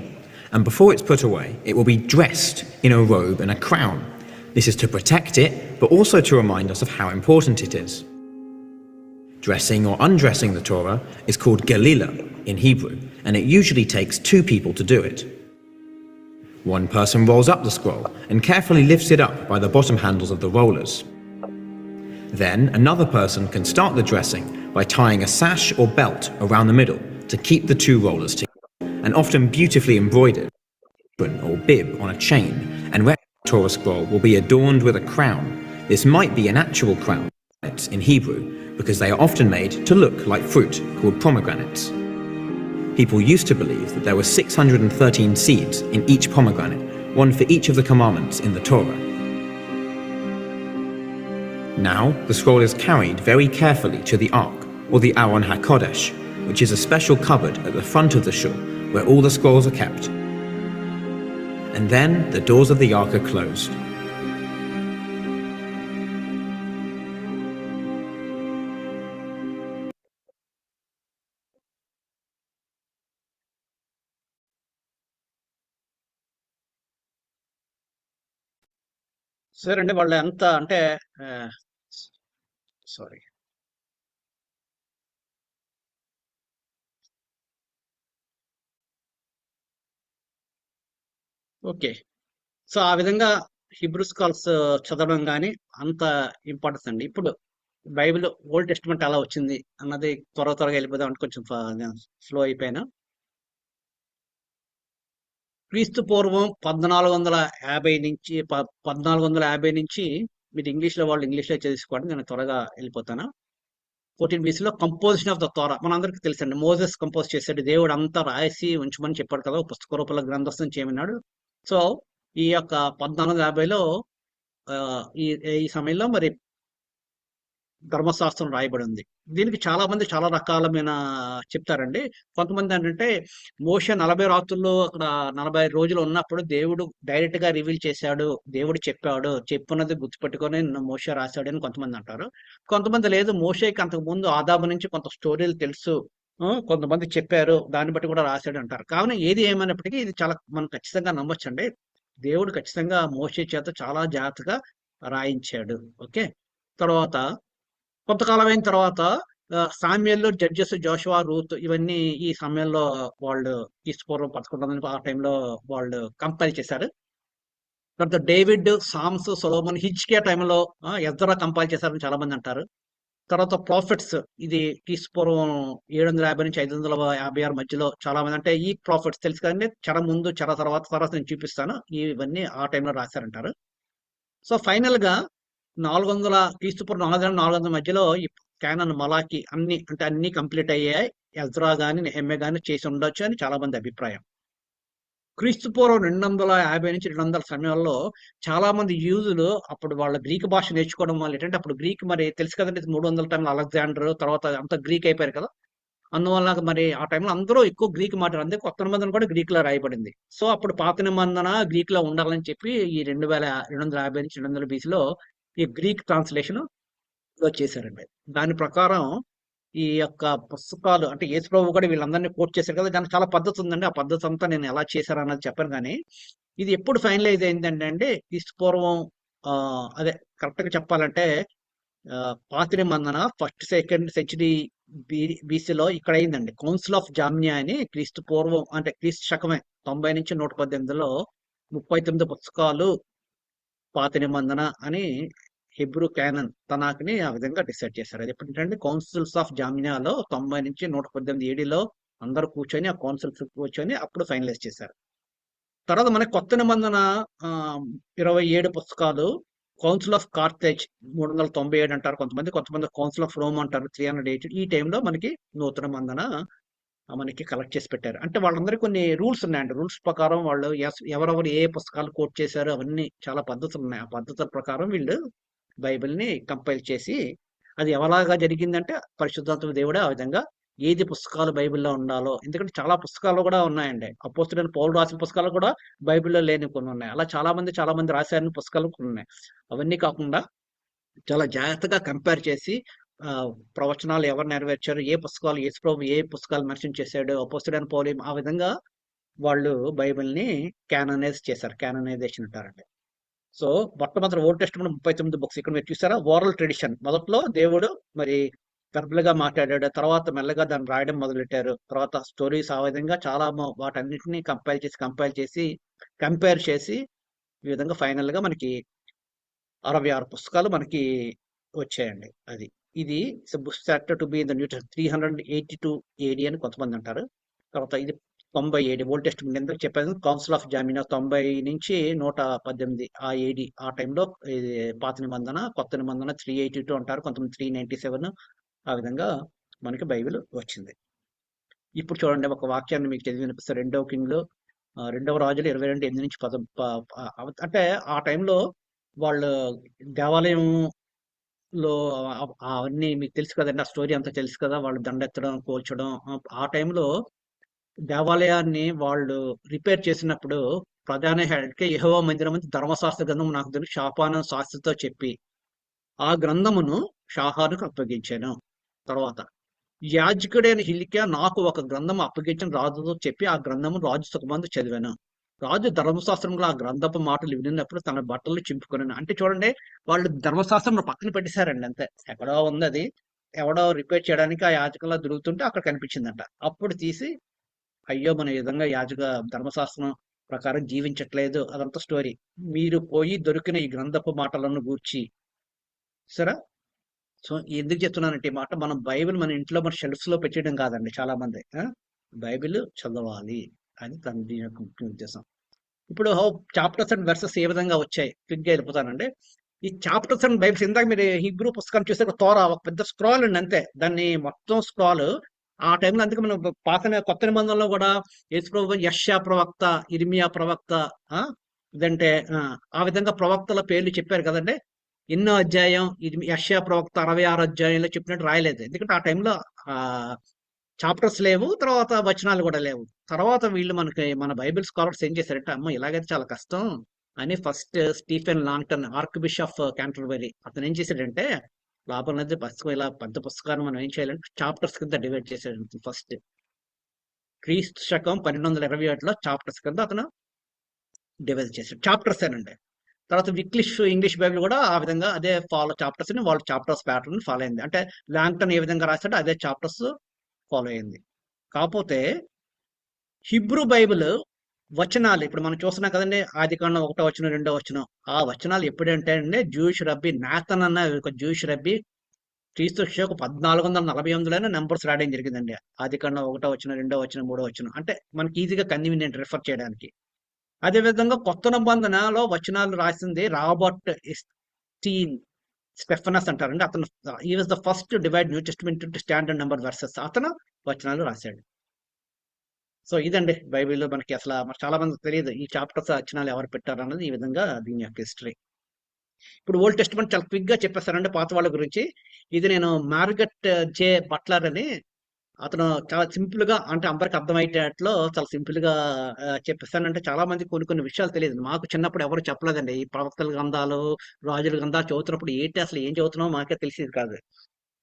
and before it's put away, it will be dressed in a robe and a crown. This is to protect it, but also to remind us of how important it is. Dressing or undressing the Torah is called Galila in Hebrew, and it usually takes two people to do it. One person rolls up the scroll and carefully lifts it up by the bottom handles of the rollers. Then another person can start the dressing by tying a sash or belt around the middle to keep the two rollers together, and often beautifully embroidered or bib on a chain, and where the Torah scroll will be adorned with a crown. This might be an actual crown in Hebrew because they are often made to look like fruit called pomegranates. People used to believe that there were 613 seeds in each pomegranate, one for each of the commandments in the Torah. Now, the scroll is carried very carefully to the Ark, or the Aron HaKodesh, which is a special cupboard at the front of the shul where all the scrolls are kept. And then the doors of the Ark are closed. సరే అండి, వాళ్ళు ఎంత అంటే sorry, okay. So ఆ విధంగా Hebrew scales చదవడం కానీ అంత ఇంపార్టెన్స్ అండి. ఇప్పుడు బైబిల్ ఓల్డ్ టెస్ట్మెంట్ అలా వచ్చింది అన్నది త్వరగా వెళ్ళిపోదాం అంటే కొంచెం స్లో అయిపోయాను. క్రీస్తు పూర్వం 1450 నుంచి 1450 నుంచి మీరు ఇంగ్లీష్లో వాళ్ళు ఇంగ్లీష్లో చదువుకోండి, నేను త్వరగా వెళ్ళిపోతాను. 14 BC లో కంపోజిషన్ ఆఫ్ ద తోరా మనందరికీ తెలుసండి. మోసెస్ కంపోజ్ చేశాడు, దేవుడు అంతా రాసి ఉంచమని చెప్పాడు కదా, పుస్తక రూపంలో గ్రంథస్థం చేయమన్నాడు. సో ఈ యొక్క 1450లో ఈ ఈ సమయంలో మరి ధర్మశాస్త్రం రాయబడి ఉంది. దీనికి చాలా మంది చాలా రకాలమైన చెప్తారండి. కొంతమంది ఏంటంటే మోషే 40 రాత్రుల్లో అక్కడ 40 రోజులు ఉన్నప్పుడు దేవుడు డైరెక్ట్ గా రివీల్ చేశాడు, దేవుడు చెప్పాడు, చెప్పున్నది గుర్తుపెట్టుకొని మోషే రాశాడు అని కొంతమంది అంటారు. కొంతమంది లేదు, మోషేకి అంతకు ముందు ఆదాము నుంచి కొంత స్టోరీలు తెలుసు, కొంతమంది చెప్పారు, దాన్ని బట్టి కూడా రాశాడు అంటారు. కావున ఏది ఏమైనప్పటికీ ఇది చాలా మనం ఖచ్చితంగా నమ్మొచ్చండి. దేవుడు ఖచ్చితంగా మోషే చేత చాలా జాగ్రత్తగా రాయించాడు. ఓకే. తర్వాత కొంతకాలం అయిన తర్వాత సామ్యుయేలు, జడ్జెస్, జోషువ, రూత్ ఇవన్నీ ఈ సమయంలో వాళ్ళు క్రీస్తుపూర్వం 1100 ఆ టైంలో వాళ్ళు కంపైల్ చేశారు. తర్వాత డేవిడ్, సామ్స్, సొలొమోన్, హిజ్కియా టైంలో ఎజ్రా కంపైల్ చేశారని చాలా మంది అంటారు. తర్వాత ప్రాఫిట్స్, ఇది క్రీస్తుపూర్వం 750 నుంచి 556 మధ్యలో చాలా మంది, అంటే ఈ ప్రాఫిట్స్ తెలుసు కదండి, చెర ముందు చెర తర్వాత నేను చూపిస్తాను, ఇవన్నీ ఆ టైంలో రాశారంటారు. సో ఫైనల్ గా 400 క్రీస్తుపూర్వం 400 మధ్యలో ఈ క్యానన్, మలాకి అన్ని కంప్లీట్ అయ్యాయి. ఎజ్రా గాని నెహెమ్యా గాని చేసి ఉండొచ్చు అని చాలా మంది అభిప్రాయం. క్రీస్తుపూర్వం 250 నుంచి 200 సమయంలో చాలా మంది యూదులు అప్పుడు వాళ్ళ గ్రీక్ భాష నేర్చుకోవడం వల్ల ఏంటంటే, అప్పుడు గ్రీక్ మరి తెలుసు కదండి, 300 టైంలో అలెగ్జాండర్ తర్వాత అంత గ్రీక్ అయిపోయారు కదా, అందువల్ల మరి ఆ టైంలో అందరూ ఎక్కువ గ్రీక్ మాట్లాడారు, అందుకే కొత్త నిబంధన కూడా గ్రీక్ లో రాయబడింది. సో అప్పుడు పాత నిబంధన గ్రీక్ లో ఉండాలని చెప్పి ఈ 250 నుంచి 200 BCలో ఈ గ్రీక్ ట్రాన్స్లేషన్ చేశారండి. దాని ప్రకారం ఈ యొక్క పుస్తకాలు అంటే యేసుప్రభు కూడా వీళ్ళందరినీ కోట్ చేశారు కదా, దానికి చాలా పద్ధతి ఉందండి. ఆ పద్ధతి అంతా నేను ఎలా చేశారు అన్నది చెప్పాను. కానీ ఇది ఎప్పుడు ఫైనలైజ్ అయిందంటే అండి, క్రీస్తు పూర్వం అదే కరెక్ట్ గా చెప్పాలంటే పాత నిబంధన ఫస్ట్ సెకండ్ సెంచరీ BCలో ఇక్కడ అయిందండి. కౌన్సిల్ ఆఫ్ జామియా అని క్రీస్తు పూర్వం అంటే క్రీస్తు శకమే 90 నుంచి 118లో 39 పుస్తకాలు పాత నిబంధన అని హిబ్రూ క్యానన్ తనాక్ని ఆ విధంగా డిసైడ్ చేశారు. అది ఎప్పుడంటే కౌన్సిల్స్ ఆఫ్ జామియాలో 90 నుంచి 118 ADలో అందరూ కూర్చొని ఆ కౌన్సిల్స్ కూర్చొని అప్పుడు ఫైనలైజ్ చేశారు. తర్వాత మనకి కొత్త నిబంధన 27 పుస్తకాలు, కౌన్సిల్ ఆఫ్ కార్తేజ్ 397 అంటారు కొంతమంది కౌన్సిల్ ఆఫ్ రోమ్ అంటారు 308. ఈ టైంలో మనకి నూతన నిబంధన మనకి కలెక్ట్ చేసి పెట్టారు. అంటే వాళ్ళందరికీ కొన్ని రూల్స్ ఉన్నాయండి. రూల్స్ ప్రకారం వాళ్ళు ఎవరెవరు ఏ పుస్తకాలు కోట్ చేశారు అవన్నీ చాలా పద్ధతులు ఉన్నాయి. ఆ పద్ధతుల ప్రకారం వీళ్ళు బైబిల్ని కంపైల్ చేసి, అది ఎవలాగా జరిగిందంటే పరిశుద్ధాత్మ దేవుడే ఆ విధంగా ఏది పుస్తకాలు బైబిల్లో ఉండాలో, ఎందుకంటే చాలా పుస్తకాలు కూడా ఉన్నాయండి. అపోస్తలుడైన పౌలు రాసిన పుస్తకాలు కూడా బైబిల్లో లేని కొన్ని ఉన్నాయి. అలా చాలా మంది రాశారని పుస్తకాలు కొన్ని ఉన్నాయి. అవన్నీ కాకుండా చాలా జాగ్రత్తగా కంపేర్ చేసి ప్రవచనాలు ఎవరు నెరవేర్చారు, ఏ పుస్తకాలు యేసుప్రభు ఏ పుస్తకాలు మెన్షన్ చేశాడు, అపోస్తలుడైన పౌలు, ఆ విధంగా వాళ్ళు బైబిల్ని క్యాననైజేషన్ అంటారండి. సో మొట్టమొదటి ఓల్డ్ టెస్ట్మెంట్ 39 బుక్స్. ఇక్కడ మీరు చూసారా, ఓరల్ ట్రెడిషన్. మొదట్లో దేవుడు మరి గర్భలుగా మాట్లాడాడు, తర్వాత మెల్లగా దాన్ని రాయడం మొదలెట్టారు, తర్వాత స్టోరీస్ ఆ విధంగా చాలా వాటన్నిటిని కంపేర్ చేసి ఈ విధంగా ఫైనల్ గా మనకి 66 పుస్తకాలు మనకి వచ్చాయండి. ఇది book set to be in the new 382 AD అని కొంతమంది అంటారు. తర్వాత ఇది 90 AD ఓల్డ్ టెస్ట్మెంట్. ఎందుకు చెప్పాను, కౌన్సిల్ ఆఫ్ జామియా 90 నుంచి 118 ఆ AD ఆ టైంలో పాత నిబంధన, కొత్త నిబంధన 382 అంటారు, కొంతమంది 397. ఆ విధంగా మనకి బైబిల్ వచ్చింది. ఇప్పుడు చూడండి, ఒక వాక్యాన్ని మీకు చదివి వినిపిస్తారు. 2వ కింగ్లు 2వ రాజులు 22:8 నుంచి 10. అంటే ఆ టైంలో వాళ్ళు దేవాలయంలో అవన్నీ మీకు తెలుసు కదండి, ఆ స్టోరీ అంతా తెలుసు కదా, వాళ్ళు దండెత్తడం, కూల్చడం. ఆ టైంలో దేవాలయాన్ని వాళ్ళు రిపేర్ చేసినప్పుడు ప్రధాన హెడ్కి యెహోవా మందిరం నుంచి ధర్మశాస్త్ర గ్రంథం నాకు తెలిసి షాపాను శాస్త్రితో చెప్పి ఆ గ్రంథమును షాహానుకు అప్పగించాను. తర్వాత యాజకుడైన హిల్కియా నాకు ఒక గ్రంథం అప్పగించిన రాజుతో చెప్పి ఆ గ్రంథము రాజు సుఖమందు చదివాను. రాజు ధర్మశాస్త్రంలో ఆ గ్రంథపు మాటలు వినినప్పుడు తన బట్టలు చింపుకొని, అంటే చూడండి, వాళ్ళు ధర్మశాస్త్రం పక్కన పెట్టేశారండి అంతే. ఎక్కడో ఉంది అది, ఎవడో రిపేర్ చేయడానికి ఆ యాజకులా దొరుకుతుంటే అక్కడ కనిపించిందంట. అప్పుడు తీసి, అయ్యో మన ఈ విధంగా ధర్మశాస్త్రం ప్రకారం జీవించట్లేదు, అదంతా స్టోరీ. మీరు పోయి దొరికిన ఈ గ్రంథపు మాటలను గూర్చి, సరే. సో ఎందుకు చెప్తున్నానంటే ఈ మాట, మనం బైబిల్ మన ఇంట్లో మన షెల్ఫ్స్ లో పెట్టడం కాదండి. చాలా మంది బైబిల్ చదవాలి అని దీని యొక్క ముఖ్య ఉద్దేశం. ఇప్పుడు చాప్టర్స్ అండ్ వెర్సెస్ ఏ విధంగా వచ్చాయి క్లిక్ గా వెళ్ళిపోతానండి. ఈ చాప్టర్స్ అండ్ బైబిల్స్, ఇందాక మీరు హీబ్రూ పుస్తకాన్ని చూస్తే తోరా ఒక పెద్ద స్క్రాల్ అండి అంతే, దాన్ని మొత్తం స్క్రాల్. ఆ టైంలో అందుకే మనం కొత్త నిబంధనలో కూడా యేసుప్రభు యెషయా ప్రవక్త, ఇర్మియా ప్రవక్త, ఇదంటే ఆ విధంగా ప్రవక్తల పేర్లు చెప్పారు కదండి. ఎన్నో అధ్యాయం, ఇది యెషయా ప్రవక్త 66 అధ్యాయంలో చెప్పినట్టు రాయలేదు. ఎందుకంటే ఆ టైంలో చాప్టర్స్ లేవు, తర్వాత వచనాలు కూడా లేవు. తర్వాత వీళ్ళు మన బైబిల్ స్కాలర్స్ ఏం చేశారంటే, అమ్మ ఇలాగైతే చాలా కష్టం అని first Stephen Langton, arc bishop Canterbury, అతను ఏం చేశాడంటే, లాభం లేదు పుస్తకం, ఇలా పెద్ద పుస్తకాన్ని మనం ఏం చేయాలంటే చాప్టర్స్ కింద డివైడ్ చేశాడు. ఫస్ట్ క్రీస్తు శకం 1227లో చాప్టర్స్ కింద అతను డివైడ్ చేశాడు. చాప్టర్స్ ఏనండి. తర్వాత ఇంగ్లీష్ బైబిల్ కూడా ఆ విధంగా అదే ఫాలో చాప్టర్స్ ని, వాళ్ళ చాప్టర్స్ ప్యాటర్న్ ఫాలో అయింది. అంటే లాంగ్టన్ ఏ విధంగా రాశాడో అదే చాప్టర్స్ ఫాలో అయింది. కాకపోతే హిబ్రూ బైబిల్ వచనాలు ఇప్పుడు మనం చూస్తున్నాం కదండి, ఆదికాండం 1వ వచనం 2వ వచనం, ఆ వచనాలు ఎప్పుడంటే అండి జూయిష్ రబ్బీ నాథన్ అన్న ఒక జూయిష్ రబ్బీ క్రీస్తు శకం 1448లోనే నెంబర్స్ రాయడం జరిగిందండి. ఆదికాండం 1వ వచనం 2వ వచనం 3వ వచనం, అంటే మనకి ఈజీగా కన్వీనియంట్ రిఫర్ చేయడానికి. అదేవిధంగా కొత్త నిబంధనలో వచనాలు రాసింది రాబర్ట్ స్టెఫనస్ అంటారండి. అతను ఈ was the first divide new testament to standard number versus. అతను వచనాలు రాశాడు. సో ఇదండి బైబిల్లో మనకి అసలు చాలా మందికి తెలియదు ఈ చాప్టర్స్ వచనాలు ఎవరు పెట్టారు అన్నది. ఈ విధంగా దీని యొక్క హిస్టరీ. ఇప్పుడు ఓల్డ్ టెస్టమెంట్ చాలా క్విక్ గా చెప్పేస్తారండి పాత వాళ్ళ గురించి. ఇది నేను మార్గట్ జే బట్లర్ అని, అతను చాలా సింపుల్ గా, అంటే అందరికి అర్థమయ్యేటట్లో చాలా సింపుల్ గా చెప్పేస్తానంటే, చాలా మంది కొన్ని విషయాలు తెలియదు. మాకు చిన్నప్పుడు ఎవరు చెప్పలేదండి. ఈ ప్రవక్తల గ్రంథాలు, రాజుల గ్రంథాలు చదువుతున్నప్పుడు అసలు ఏం చదువుతున్నామో మాకే తెలిసేది కాదు.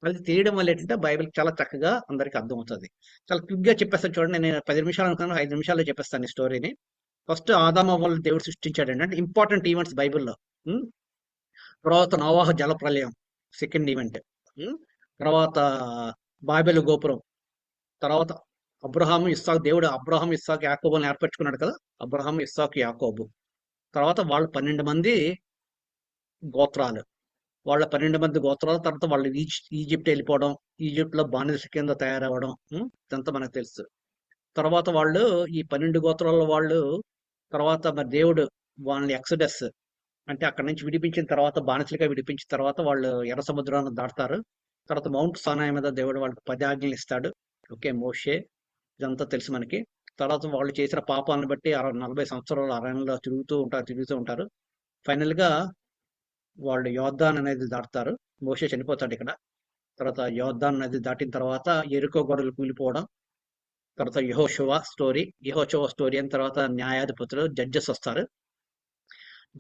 అది తెలియడం వల్ల ఏంటంటే బైబిల్ చాలా చక్కగా అందరికి అర్థమవుతుంది. చాలా క్విక్ గా చెప్పేస్తాను చూడండి. నేను 10 నిమిషాలు అనుకున్నాను, 5 నిమిషాల్లో చెప్పేస్తాను ఈ స్టోరీని. ఫస్ట్ ఆదాము అవ్వలు దేవుడు సృష్టించాడండి, అంటే ఇంపార్టెంట్ ఈవెంట్స్ బైబిల్లో. తర్వాత నోవాహ జలప్రలయం సెకండ్ ఈవెంట్. తర్వాత బాబెలు గోపురం. తర్వాత అబ్రహాము ఇస్సాకు, దేవుడు అబ్రహాం ఇస్సాకు యాకోబుని ఏర్పరచుకున్నాడు కదా, అబ్రహాం ఇస్సాకు యాకోబు. తర్వాత వాళ్ళు 12 మంది గోత్రాలు, వాళ్ళ 12 మంది గోత్రాల తర్వాత వాళ్ళు ఈజిప్ట్ వెళ్ళిపోవడం, ఈజిప్ట్ లో బానిస కింద తయారవ్వడం, ఇదంతా మనకు తెలుసు. తర్వాత వాళ్ళు ఈ 12 గోత్రాల వాళ్ళు తర్వాత మరి దేవుడు వాళ్ళని ఎక్సడస్, అంటే అక్కడ నుంచి విడిపించిన తర్వాత, బానిసలుగా విడిపించిన తర్వాత వాళ్ళు ఎర్ర సముద్రాన్ని దాటుతారు. తర్వాత మౌంట్ సానాయి మీద దేవుడు వాళ్ళకి 10 ఆజ్ఞలు ఇస్తాడు. ఓకే, మోషే, ఇదంతా తెలుసు మనకి. తర్వాత వాళ్ళు చేసిన పాపాలను బట్టి 40 సంవత్సరాలు అరణ్యంలో తిరుగుతూ ఉంటారు. ఫైనల్ గా వాళ్ళు యోర్దాన్ అనేది దాటుతారు. మోషే చనిపోతాడు ఇక్కడ. తర్వాత యోర్దాన్ నది దాటిన తర్వాత ఎరికో గోడలు కూలిపోవడం. తర్వాత యెహోషువ స్టోరీ అయిన తర్వాత న్యాయాధిపతులు, జడ్జెస్ వస్తారు.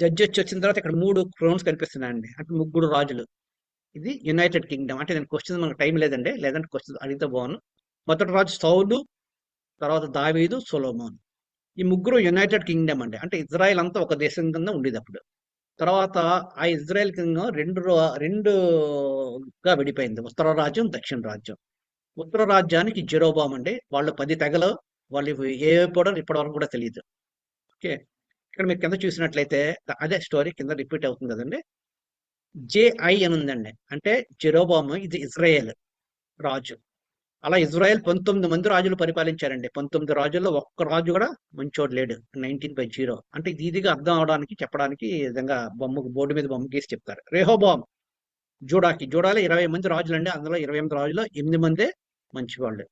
జడ్జెస్ వచ్చిన తర్వాత ఇక్కడ 3 క్రౌన్స్ కనిపిస్తున్నాయండి, అంటే 3 రాజులు. ఇది యునైటెడ్ కింగ్డమ్. అంటే నేను క్వశ్చన్, మనకు టైం లేదండి, లేదంటే క్వశ్చన్ అడిగితే బాగును. మొదటి రాజు సౌలు, తర్వాత దావీదు, సొలొమోన్. ఈ 3 యునైటెడ్ కింగ్డమ్ అండి, అంటే ఇజ్రాయెల్ అంతా ఒక దేశం కింద ఉండేది అప్పుడు. తర్వాత ఆ ఇజ్రాయెల్ కింగ్డమ్ రెండుగా విడిపోయింది, ఉత్తర రాజ్యం, దక్షిణ రాజ్యం. ఉత్తర రాజ్యానికి జెరోబామ్ అండి, వాళ్ళు 10 తెగలు, వాళ్ళు ఏ పోవడం ఇప్పటి వరకు కూడా తెలియదు. ఓకే, ఇక్కడ మీరు కింద చూసినట్లయితే అదే స్టోరీ కింద రిపీట్ అవుతుంది కదండి. జేఐ అని ఉందండి, అంటే జెరోబాము ఇది ఇజ్రాయెల్ రాజు. అలా ఇజ్రాయెల్ 19 మంది రాజులు పరిపాలించారండి. 19 రాజుల్లో ఒక్క రాజు కూడా మంచోడు లేడు. 19/0. అంటే ఇది ఈజీగా అర్థం అవడానికి చెప్పడానికి ఈ విధంగా బోర్డు మీద బొమ్మ గీసి చెప్తారు. రెహోబామ్ జూడాలో 20 మంది రాజులు అండి, అందులో 28 రాజులు 8 మందే మంచివాళ్ళు.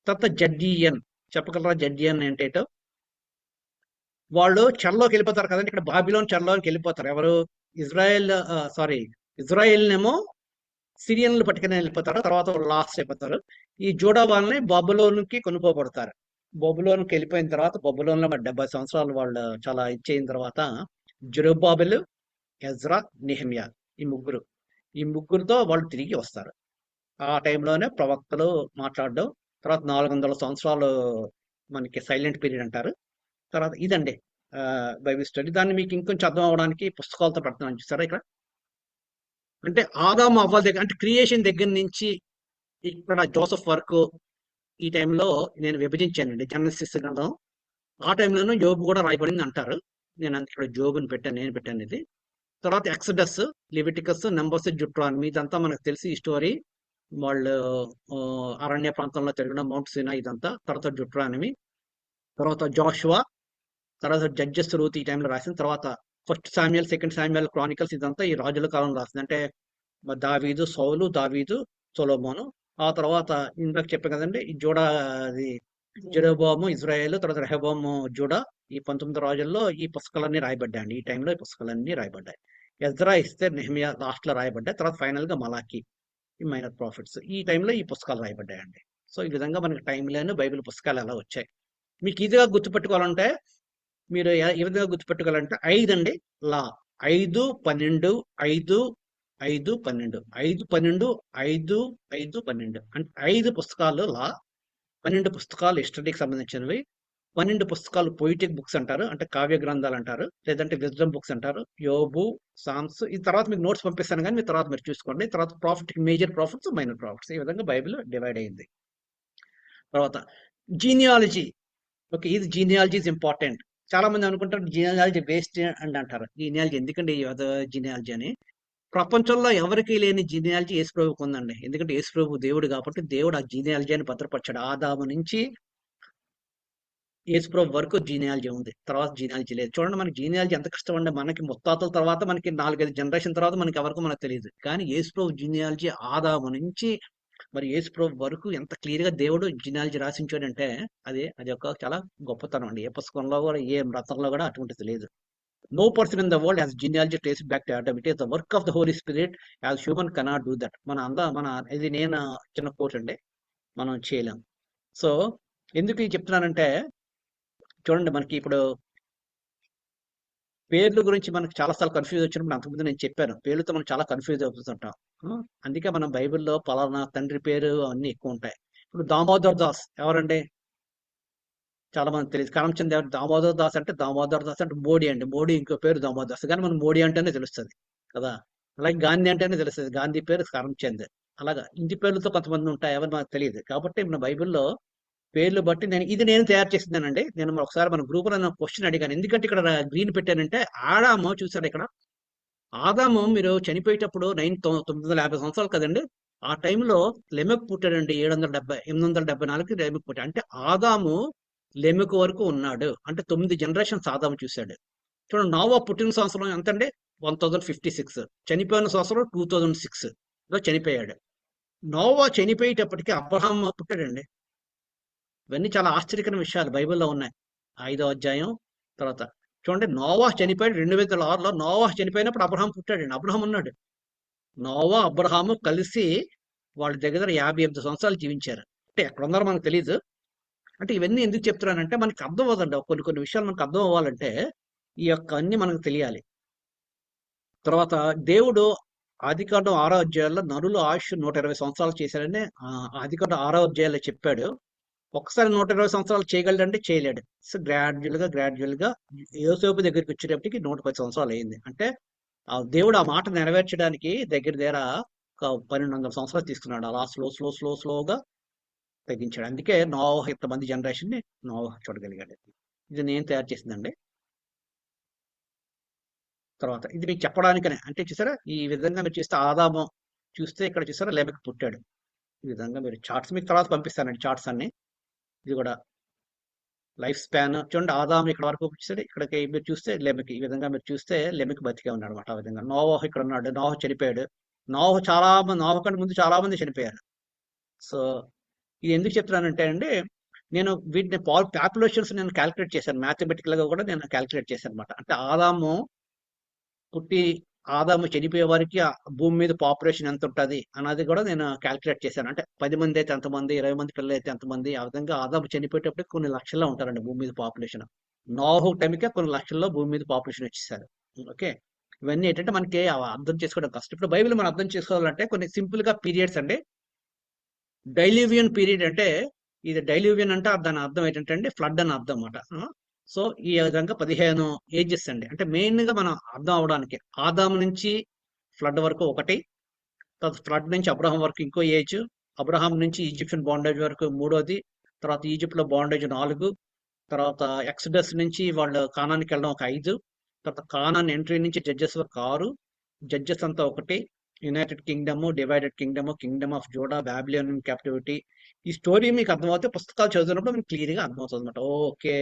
తర్వాత జడ్డియన్, చెప్పగలరా జడ్డియన్ ఏంటేటో? వాళ్ళు చెరలోకి వెళ్ళిపోతారు కదండి, ఇక్కడ బాబిలోన్ చెరలోకి వెళ్ళిపోతారు. ఎవరు? ఇజ్రాయెల్నేమో సిరియన్లు పట్టుకుని వెళ్ళిపోతారు. తర్వాత లాస్ట్ అయిపోతారు. ఈ జూడా వాళ్ళని బబులోన్కి కొనుక్కోబడతారు. బబులోన్కి వెళ్ళిపోయిన తర్వాత బబులోన్లో 70 సంవత్సరాలు వాళ్ళు చాలా ఇచ్చేయిన తర్వాత జెరుబ్బాబెలు, ఎజ్రా, నెహెమ్యా ఈ ముగ్గురుతో వాళ్ళు తిరిగి వస్తారు. ఆ టైంలోనే ప్రవక్తలు మాట్లాడడం. తర్వాత 400 సంవత్సరాలు మనకి సైలెంట్ పీరియడ్ అంటారు. తర్వాత ఇదండి బైబిల్ స్టడీ. దాన్ని మీకు ఇంకొంచెం అర్థం అవడానికి పుస్తకాలతో పెడుతున్నాను చూసారా ఇక్కడ. అంటే ఆదాము అవ్వల దగ్గర, అంటే క్రియేషన్ దగ్గర నుంచి ఇక్కడ జోసెఫ్ వరకు ఈ టైంలో నేను విభజించానండి జెనసిస్ గ్రంథం. ఆ టైంలోనూ యోబు కూడా రాయబడింది అంటారు. నేను ఇక్కడ జోబుని పెట్టాను, నేను పెట్టాను ఇది. తర్వాత ఎక్సడస్, లివిటికస్, నంబర్స్, డ్యూట్రానమీ, ఇదంతా మనకు తెలిసి ఈ స్టోరీ. వాళ్ళు అరణ్య ప్రాంతంలో తిరగడం, మౌంట్ సీనా, ఇదంతా. తర్వాత డ్యూట్రానమీ, తర్వాత జోషువా, తర్వాత జడ్జెస్, రూత్ ఈ టైంలో రాసిన తర్వాత first Samuel, second Samuel, Chronicles, ఇదంతా ఈ రాజుల కాలం రాసింది. అంటే దావీదు, సౌలు, దావీదు, సొలొమోను. ఆ తర్వాత ఇందాక చెప్పాను కదండి, ఈ అది జెరొబోము, ఇజ్రాయేల్, తర్వాత రెహబోము, జూడా. ఈ 19 రాజుల్లో ఈ పుస్తకాలన్నీ రాయబడ్డాయండి. ఈ టైంలో ఈ పుస్తకాలన్నీ రాయబడ్డాయి. ఎజ్రా, ఇస్తే, నెహెమియా లాస్ట్ లో రాయబడ్డాయి. తర్వాత ఫైనల్ గా మలాకి, ఈ మైనర్ ప్రాఫిట్స్, ఈ టైంలో ఈ పుస్తకాలు రాయబడ్డాయండి. సో ఈ విధంగా మనకి టైం లేని బైబిల్ పుస్తకాలు ఎలా వచ్చాయి. మీకు ఈజీగా గుర్తుపెట్టుకోవాలంటే మీరు ఏ విధంగా గుర్తుపెట్టుకోవాలంటే 5 అండి లా. 5, 12, 5, 5, 12, 5, 12, 5, 5, 12 అంటే 5 పుస్తకాలు లా, 12 పుస్తకాలు హిస్టరీకి సంబంధించినవి, 12 పుస్తకాలు పొయిటిక్ బుక్స్ అంటారు, అంటే కావ్య గ్రంథాలు అంటారు, లేదంటే విజ్డమ్ బుక్స్ అంటారు. యోబు, సామ్స్. ఈ తర్వాత మీకు నోట్స్ పంపిస్తాను, కానీ మీ తర్వాత మీరు చూసుకోండి. తర్వాత prophet, major prophets, minor prophets, ఈ విధంగా బైబిల్ డివైడ్ అయింది. తర్వాత జీనియాలజీ. ఓకే, ఇది జీనియాలజీ ఇస్ ఇంపార్టెంట్. చాలా మంది అనుకుంటారు జీనియాలజీ వేస్ట్ అని అంటారు. జీనియాలజీ ఎందుకండి జీనియాలజీ అని. ప్రపంచంలో ఎవరికి లేని జీనియాలజీ యేసుప్రభుకు ఉందండి. ఎందుకంటే యేసుప్రభు దేవుడు కాబట్టి దేవుడు ఆ జీనియాలజీ అని భద్రపరిచాడు. ఆదాము నుంచి యేసుప్రభు వరకు జీనియాలజీ ఉంది, తర్వాత జీనియాలజీ లేదు. చూడండి మనకి జీనియాలజీ ఎంత కష్టం అండి. మనకి ముత్తాతల తర్వాత, మనకి 4-5 జనరేషన్ తర్వాత మనకి ఎవరికి మనకు తెలియదు. కానీ యేసుప్రభు జీనియాలజీ ఆదాము నుంచి మరి యేసుప్రభు వరకు ఎంత క్లియర్ గా దేవుడు జీనియాలజీ రాసించాడంటే అది ఒక చాలా గొప్పతనం అండి. ఏ పుస్తకంలో కూడా, ఏ వ్రతంలో కూడా అటువంటిది లేదు. No person in the world has genealogy traced back to Adam. It is the work of the Holy Spirit, as human cannot do that. ఇది నేను చిన్న కోట్ అండి, మనం చేయలేం. సో ఎందుకు చెప్తున్నానంటే చూడండి, మనకి ఇప్పుడు పేర్ల గురించి మనకు చాలాసార్లు కన్ఫ్యూజ్ వచ్చినప్పుడు, అంతకుముందు నేను చెప్పాను, పేర్లతో మనం చాలా కన్ఫ్యూజ్ అవుతుంటాం. అందుకే మనం బైబిల్లో పలానా తండ్రి పేరు అన్ని ఎక్కువ ఉంటాయి. ఇప్పుడు దామోదర్ దాస్ ఎవరండి, చాలా మంది తెలియదు. కరమ్చంద్ ఎవరు? దామోదర్ దాస్ అంటే మోడీ అండి. మోడీ ఇంకో పేరు దామోదర్ దాస్, కానీ మనం మోడీ అంటేనే తెలుస్తుంది కదా. అలాగే గాంధీ అంటేనే తెలుస్తుంది, గాంధీ పేరు కరమ్చంద్. అలాగా ఇంటి పేర్లతో కొంతమంది ఉంటాయి, ఎవరు మనకు తెలియదు. కాబట్టి మన బైబిల్లో పేర్లు బట్టి నేను తయారు చేసిందానండి. నేను ఒకసారి మన గ్రూప్ లో క్వశ్చన్ అడిగాను, ఎందుకంటే ఇక్కడ గ్రీన్ పెట్టానంటే ఆదాము చూసారు ఇక్కడ. ఆదాము మీరు చనిపోయేటప్పుడు 950 సంవత్సరాలు కదండి. ఆ టైంలో లెమెక్ పుట్టాడండి. 874 లెమెక్ పుట్టాడు. అంటే ఆదాము లెమెకు వరకు ఉన్నాడు. అంటే 9 జనరేషన్స్ ఆదాము చూశాడు. చూడండి, నోవా పుట్టిన సంవత్సరం ఎంతండి? 1056. చనిపోయిన సంవత్సరం 2006 లో చనిపోయాడు. నోవా చనిపోయేటప్పటికి అబ్రహాం పుట్టాడండి. ఇవన్నీ చాలా ఆశ్చర్యకరమైన విషయాలు బైబిల్లో ఉన్నాయి. 5వ అధ్యాయం తర్వాత చూడండి, నోవా చనిపోయాడు 2006లో. నోవా చనిపోయినప్పుడు అబ్రహాం పుట్టాడండి. అబ్రహాం ఉన్నాడు. నోవా, అబ్రహాము కలిసి వాళ్ళ దగ్గర 58 సంవత్సరాలు జీవించారు. అంటే ఎక్కడ ఉన్నారో మనకు తెలియదు. అంటే ఇవన్నీ ఎందుకు చెప్తున్నానంటే మనకి అర్థం అవ్వదండి. కొన్ని విషయాలు మనకు అర్థం అవ్వాలంటే ఈ యొక్క అన్ని మనకు తెలియాలి. తర్వాత దేవుడు ఆదికాండం 6వ అధ్యాయంలో నరులు ఆయుష్ 120 సంవత్సరాలు చేశారని ఆదికాండం 6వ అధ్యాయంలో చెప్పాడు. ఒకసారి 120 సంవత్సరాలు చేయగలడంటే చేయలేడు. సో గ్రాడ్యువల్ గా యోసేపు దగ్గరికి వచ్చేటప్పటికి 110 సంవత్సరాలు అయింది. అంటే ఆ దేవుడు ఆ మాట నెరవేర్చడానికి దగ్గర ఒక 1200 సంవత్సరాలు తీసుకున్నాడు. అలా స్లోగా తగ్గించాడు. అందుకే నోవహు ఇంతమంది జనరేషన్ ని నోవహు చూడగలిగాడు. ఇది నేను తయారు చేసిందండి. తర్వాత ఇది మీకు చెప్పడానికనే, అంటే చూసారా ఈ విధంగా మీరు చూస్తే ఆదాము చూస్తే ఇక్కడ చూసారా లెమెక్ పుట్టాడు. ఈ విధంగా మీరు చార్ట్స్ మీకు తర్వాత పంపిస్తానండి, చార్ట్స్ అన్ని. ఇది కూడా లైఫ్ స్పాన్ చూడండి, ఆదాము ఇక్కడ వరకు వచ్చాడు. ఇక్కడికి మీరు చూస్తే లెమెక్, ఈ విధంగా మీరు చూస్తే లెమెక్ బతికే ఉన్నాడు అనమాట. ఆ విధంగా నోవహు ఇక్కడ ఉన్నాడు. నోవహు చనిపోయాడు. నోవహు కంటే ముందు చాలా మంది చనిపోయారు. సో ఇది ఎందుకు చెప్తున్నానంటే అండి, నేను వీటిని పాపులేషన్స్ నేను క్యాలిక్యులేట్ చేశాను, మ్యాథమెటికల్ గా కూడా నేను క్యాలిక్యులేట్ చేశాను అనమాట. అంటే ఆదాము చనిపోయే వారికి భూమి మీద పాపులేషన్ ఎంత ఉంటుంది అన్నది కూడా నేను క్యాలిక్యులేట్ చేశాను. అంటే 10 మంది అయితే ఎంతమంది, 20 మంది పిల్లలు అయితే ఎంతమంది, ఆ విధంగా ఆదాము చనిపోయేటప్పుడు కొన్ని లక్షల్లో ఉంటారండి భూమి మీద పాపులేషన్. నోవహు టైంకే కొన్ని లక్షల్లో భూమి మీద పాపులేషన్ వచ్చేసారు. ఓకే, ఇవన్నీ ఏంటంటే మనకి అర్థం చేసుకోవడం కష్టం. ఇప్పుడు బైబిల్ మనం అర్థం చేసుకోవాలంటే కొన్ని సింపుల్ గా పీరియడ్స్ అండి. డైల్యూవియన్ పీరియడ్ అంటే, ఇది డైల్యూవియన్ అంటే దాని అర్థం ఏంటంటే అండి ఫ్లడ్ అని అర్థం అన్నమాట. సో ఈ విధంగా 15 ఏజెస్ అండి. అంటే మెయిన్ గా మనం అర్థం అవడానికి ఆదాము నుంచి ఫ్లడ్ వరకు ఒకటి, తర్వాత ఫ్లడ్ నుంచి అబ్రహాం వరకు ఇంకో ఏజ్, అబ్రహాం నుంచి ఈజిప్షియన్ బాండేజ్ వరకు మూడోది, తర్వాత ఈజిప్ట్ లో బాండేజ్ 4, తర్వాత ఎక్సడస్ నుంచి వాళ్ళు కానానికి వెళ్ళడం ఒక 5, తర్వాత కానాన్ ఎంట్రీ నుంచి జడ్జెస్ వరకు 6, జడ్జెస్ అంతా ఒకటి, United Kingdom, divided kingdom, kingdom of Judah, Babylonian captivity. ఈ స్టోరీ మీకు అర్థమవుతే పుస్తకాలు చదివినప్పుడు మీకు క్లియర్ గా అర్థమవుతుంది అనమాట. ఓకే,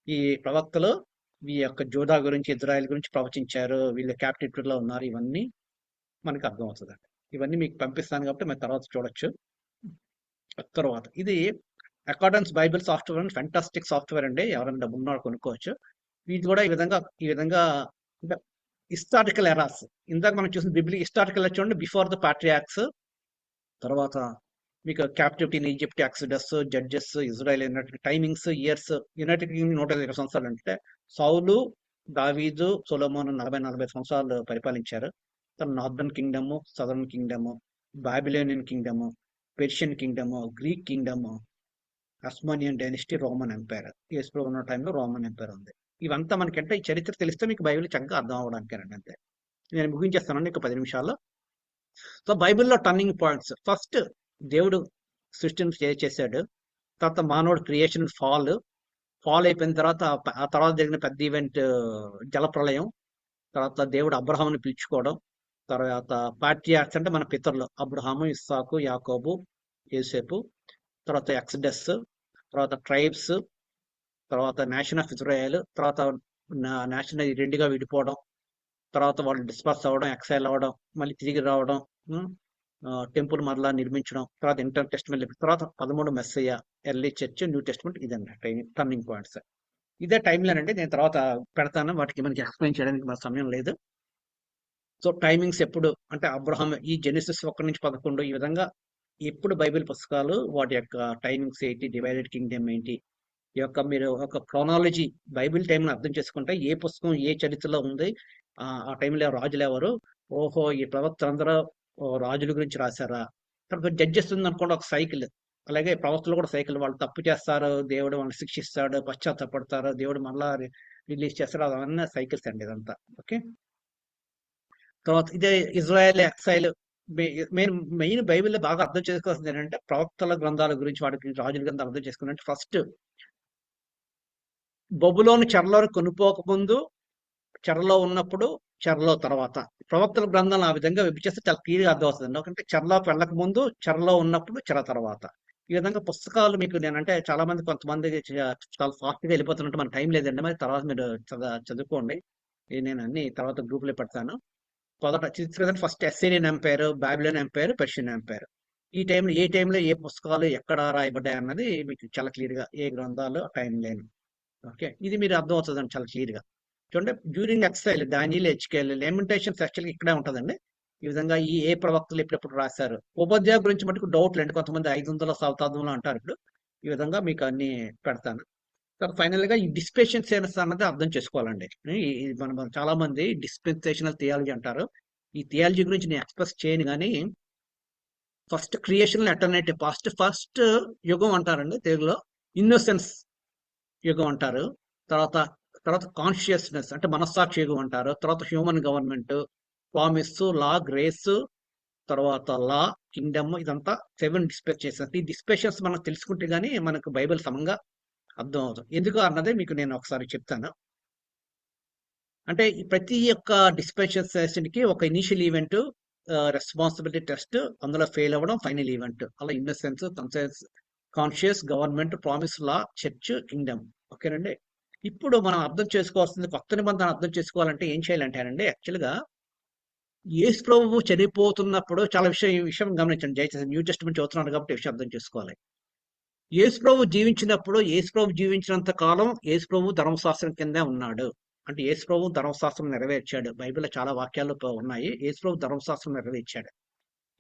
ఈ ప్రవక్తలు ఈ యొక్క జోదా గురించి, ఇజ్రాయెల్ గురించి ప్రవచించారు, వీళ్ళు క్యాప్టివిటీలో ఉన్నారు, ఇవన్నీ మనకి అర్థమవుతుంది. ఇవన్నీ మీకు పంపిస్తాను కాబట్టి మీరు తర్వాత చూడొచ్చు. తర్వాత ఇది accordance Bible software and fantastic software అండి. ఎవరైనా డబ్బు ఉన్నారో కొనుక్కోవచ్చు. ఇది కూడా ఈ విధంగా అంటే హిస్టారికల్ ఎరాస్. ఇందాక మనం చూసిన బిబ్లిక్ హిస్టారికల్ చూడండి, బిఫోర్ ద పాట్రియాక్స్, తర్వాత మీకు captivity in Egypt, exodus, judges, Israel, timings, years. United Kingdom 120 సంవత్సరాలు అంటే సౌలు, దావీదు, సొలొమోన్ 40 సంవత్సరాలు పరిపాలించారు. Northern kingdom, southern kingdom, Babylonian kingdom, Persian kingdom, Greek kingdom, Hasmonean dynasty, Roman empire. యేసు ఉన్న టైంలో రోమన్ ఎంపైర్ ఉంది. ఇవంతా మనకంటే ఈ చరిత్ర తెలిస్తే మీకు బైబిల్ చక్కగా అర్థం అవడానికేనండి. అంతే. నేను ముగించేస్తానండి ఇంకో 10 నిమిషాల్లో. సో బైబిల్లో టర్నింగ్ పాయింట్స్. ఫస్ట్ దేవుడు సృష్టిని చేశాడు. తర్వాత మానవుడు క్రియేషన్ ఫాల్ అయిపోయిన తర్వాత ఆ తర్వాత జరిగిన పెద్ద ఈవెంట్ జలప్రలయం. తర్వాత దేవుడు అబ్రహాముని పిలుచుకోవడం. తర్వాత పాట్రియార్క్స్ అంటే మన పితరులు అబ్రహాము, ఇస్సాకు, యాకోబు, యోసేపు. తర్వాత ఎక్సడస్, తర్వాత ట్రైబ్స్, తర్వాత నేషన్ ఆఫ్ ఇజ్రాయెల్, తర్వాత నేషన్ రెండుగా విడిపోవడం, తర్వాత వాళ్ళు డిస్పర్స్ అవ్వడం, ఎక్సైల్ అవ్వడం, మళ్ళీ తిరిగి రావడం, టెంపుల్ మరలా నిర్మించడం, తర్వాత ఇంటర్ టెస్ట్మెంట్, తర్వాత 13 Messiah, early church, new testament. ఇదండి టర్నింగ్ పాయింట్స్. ఇదే టైంలోనండి. నేను తర్వాత పెడతాను, వాటికి మనకి ఎక్స్ప్లెయిన్ చేయడానికి మన సమయం లేదు. సో టైమింగ్స్ ఎప్పుడు అంటే అబ్రహాం ఈ జెనిసిస్ 1 నుంచి 11 ఈ విధంగా ఎప్పుడు బైబిల్ పుస్తకాలు వాటి యొక్క టైమింగ్స్ ఏంటి, డివైడెడ్ కింగ్డమ్ ఏంటి, ఈ యొక్క మీరు ఒక క్రోనాలజీ బైబిల్ టైంని అర్థం చేసుకుంటే ఏ పుస్తకం ఏ చరిత్రలో ఉంది, ఆ టైంలో రాజులు ఎవరు, ఓహో ఈ ప్రవక్తలందరూ రాజుల గురించి రాశారా. తర్వాత జడ్జెస్ ఉందనుకోండి ఒక సైకిల్, అలాగే ప్రవక్తలు కూడా సైకిల్. వాళ్ళు తప్పు చేస్తారు, దేవుడు వాళ్ళని శిక్షిస్తాడు, పశ్చాత్తపడతారు, దేవుడు మళ్ళా రిలీజ్ చేస్తాడు. అవన్నీ సైకిల్స్ అండి ఇదంతా. ఓకే. తర్వాత ఇదే ఇజ్రాయెల్ ఎక్సైల్. మెయిన్ బైబిల్లో బాగా అర్థం చేసుకోవాల్సింది ఏంటంటే ప్రవక్తల గ్రంథాల గురించి, వాటి గురించి, రాజుల గ్రంథాలు అర్థం చేసుకున్నట్టు ఫస్ట్ బబులోను చెరలోని కొనుక్కోకముందు, చెరలో ఉన్నప్పుడు, చెరలో తర్వాత. ప్రవక్తల గ్రంథాలు ఆ విధంగా విభజిస్తే చాలా క్లియర్గా అర్థం అవుతుంది. ఎందుకంటే చెరలోకి వెళ్ళక ముందు, చెరలో ఉన్నప్పుడు, చెర తర్వాత. ఈ విధంగా పుస్తకాలు మీకు నేనంటే చాలా మంది కొంతమంది చాలా ఫాస్ట్గా వెళ్ళిపోతున్నట్టు మన టైం లేదండి. మరి తర్వాత మీరు చదువుకోండి. నేను అన్ని తర్వాత గ్రూప్లో పెడతాను. First Assyrian empire, Babylon empire, Persian empire. ఈ టైంలో ఏ టైంలో ఏ పుస్తకాలు ఎక్కడ రాయబడ్డాయి అన్నది మీకు చాలా క్లియర్గా, ఏ గ్రంథాలు టైం లేని. ఓకే, ఇది మీరు అర్థం అవుతుందండి చాలా క్లియర్గా. చూడండి, డ్యూరింగ్ ఎక్సైల్, దానియేలు, హెచ్కేఎల్, లెమెంటేషన్స్ యాక్చువల్గా ఇక్కడే ఉంటుందండి. ఈ విధంగా ఏ ప్రవక్తలు ఎప్పుడెప్పుడు రాశారు. ఉపధ్యాయ గురించి మటుకు డౌట్లు అండి, కొంతమంది 500వ శతాబ్దంలో అంటారు. ఇప్పుడు ఈ విధంగా మీకు అన్ని పెడతాను. తర్వాత ఫైనల్ గా ఈ డిస్పెన్సేషన్స్ అన్నది అర్థం చేసుకోవాలండి. మనం చాలా మంది డిస్పెన్సేషనల్ థియాలజీ అంటారు. ఈ థియాలజీ గురించి నేను ఎక్స్ప్రెస్ చేయను, కానీ ఫస్ట్ క్రియేషన్ అల్టర్నేటివ్ ఫస్ట్ యుగం అంటారండి తెలుగులో. ఇన్నోసెన్స్ యుగం అంటారు. తర్వాత కాన్షియస్నెస్ అంటే మనస్సాక్షి యుగం అంటారు. తర్వాత హ్యూమన్ గవర్నమెంట్, ప్రామిస్, లా, గ్రేస్, తర్వాత లా, కింగ్డమ్. ఇదంతా 7 డిస్పెన్సేషన్స్. ఈ డిస్పెన్షన్స్ మనం తెలుసుకుంటే గానీ మనకు బైబిల్ సమంగా అర్థం అవుతుంది. ఎందుకు అన్నదే మీకు నేను ఒకసారి చెప్తాను. అంటే ప్రతి ఒక్క డిస్పెన్సేషన్ కి ఒక ఇనిషియల్ ఈవెంట్, రెస్పాన్సిబిలిటీ టెస్ట్, అందులో ఫెయిల్ అవ్వడం, ఫైనల్ ఈవెంట్. అలా ఇన్నోసెన్స్, కాన్షియస్, గవర్నమెంట్, ప్రామిస్, లా, చర్చ్, కింగ్డమ్. ఓకేనండి. ఇప్పుడు మనం అర్థం చేసుకోవాల్సింది, కొత్త నిబంధన అర్థం చేసుకోవాలంటే ఏం చేయాలంటేనండి, యాక్చువల్గా యేసు ప్రభువు చనిపోతున్నప్పుడు చాలా విషయం గమనించండి. దయచేసి న్యూ టెస్ట్మెంట్ చదువుతున్నాడు కాబట్టి విషయం అర్థం చేసుకోవాలి. యేసు ప్రభు జీవించినప్పుడు, యేసు ప్రభు జీవించినంత కాలం యేసు ప్రభు ధర్మశాస్త్రం కిందే ఉన్నాడు. అంటే యేసు ప్రభు ధర్మశాస్త్రం నెరవేర్చాడు. బైబిల్లో చాలా వాక్యాలు ఉన్నాయి. యేసు ప్రభు ధర్మశాస్త్రం నెరవేర్చాడు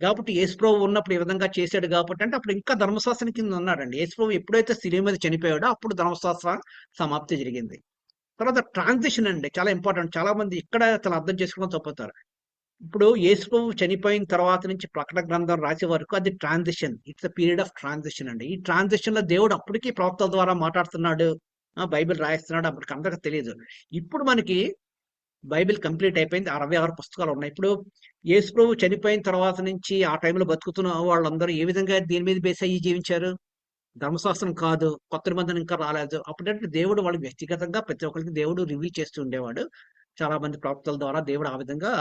కాబట్టి, యేసు ప్రభు ఉన్నప్పుడు ఈ విధంగా చేశాడు కాబట్టి, అంటే అప్పుడు ఇంకా ధర్మశాస్త్రం కింద ఉన్నాడండి. యేసు ప్రభు ఎప్పుడైతే శిలువ మీద చనిపోయాడో అప్పుడు ధర్మశాస్త్ర సమాప్తి జరిగింది. తర్వాత ట్రాన్సిషన్ అండి, చాలా ఇంపార్టెంట్. చాలా మంది ఇక్కడ చాలా అర్థం చేసుకోవడం తప్పుతారు. ఇప్పుడు యేసు ప్రభు చనిపోయిన తర్వాత నుంచి ప్రకటన గ్రంథం రాసే వరకు అది transition. It's a period of transition అండి. ఈ ట్రాన్సిషన్ లో దేవుడు అప్పటికీ ప్రవక్తల ద్వారా మాట్లాడుతున్నాడు. బైబిల్ రాయిస్తున్నాడు అప్పటికి అందరికి తెలియదు. ఇప్పుడు మనకి బైబిల్ కంప్లీట్ అయిపోయింది. 66 పుస్తకాలు ఉన్నాయి. ఇప్పుడు యేసు ప్రభు చనిపోయిన తర్వాత నుంచి ఆ టైంలో బతుకుతున్న వాళ్ళందరూ ఏ విధంగా దీని మీద బేస్ అయ్యి జీవించారు? ధర్మశాస్త్రం కాదు, కొత్త నిబంధన ఇంకా రాలేదు. అప్పుడంటే దేవుడు వాళ్ళకి వ్యక్తిగతంగా ప్రతి ఒక్కరికి దేవుడు రివీల్ చేస్తూ ఉండేవాడు. చాలా మంది ప్రవక్తల ద్వారా దేవుడు ఆ విధంగా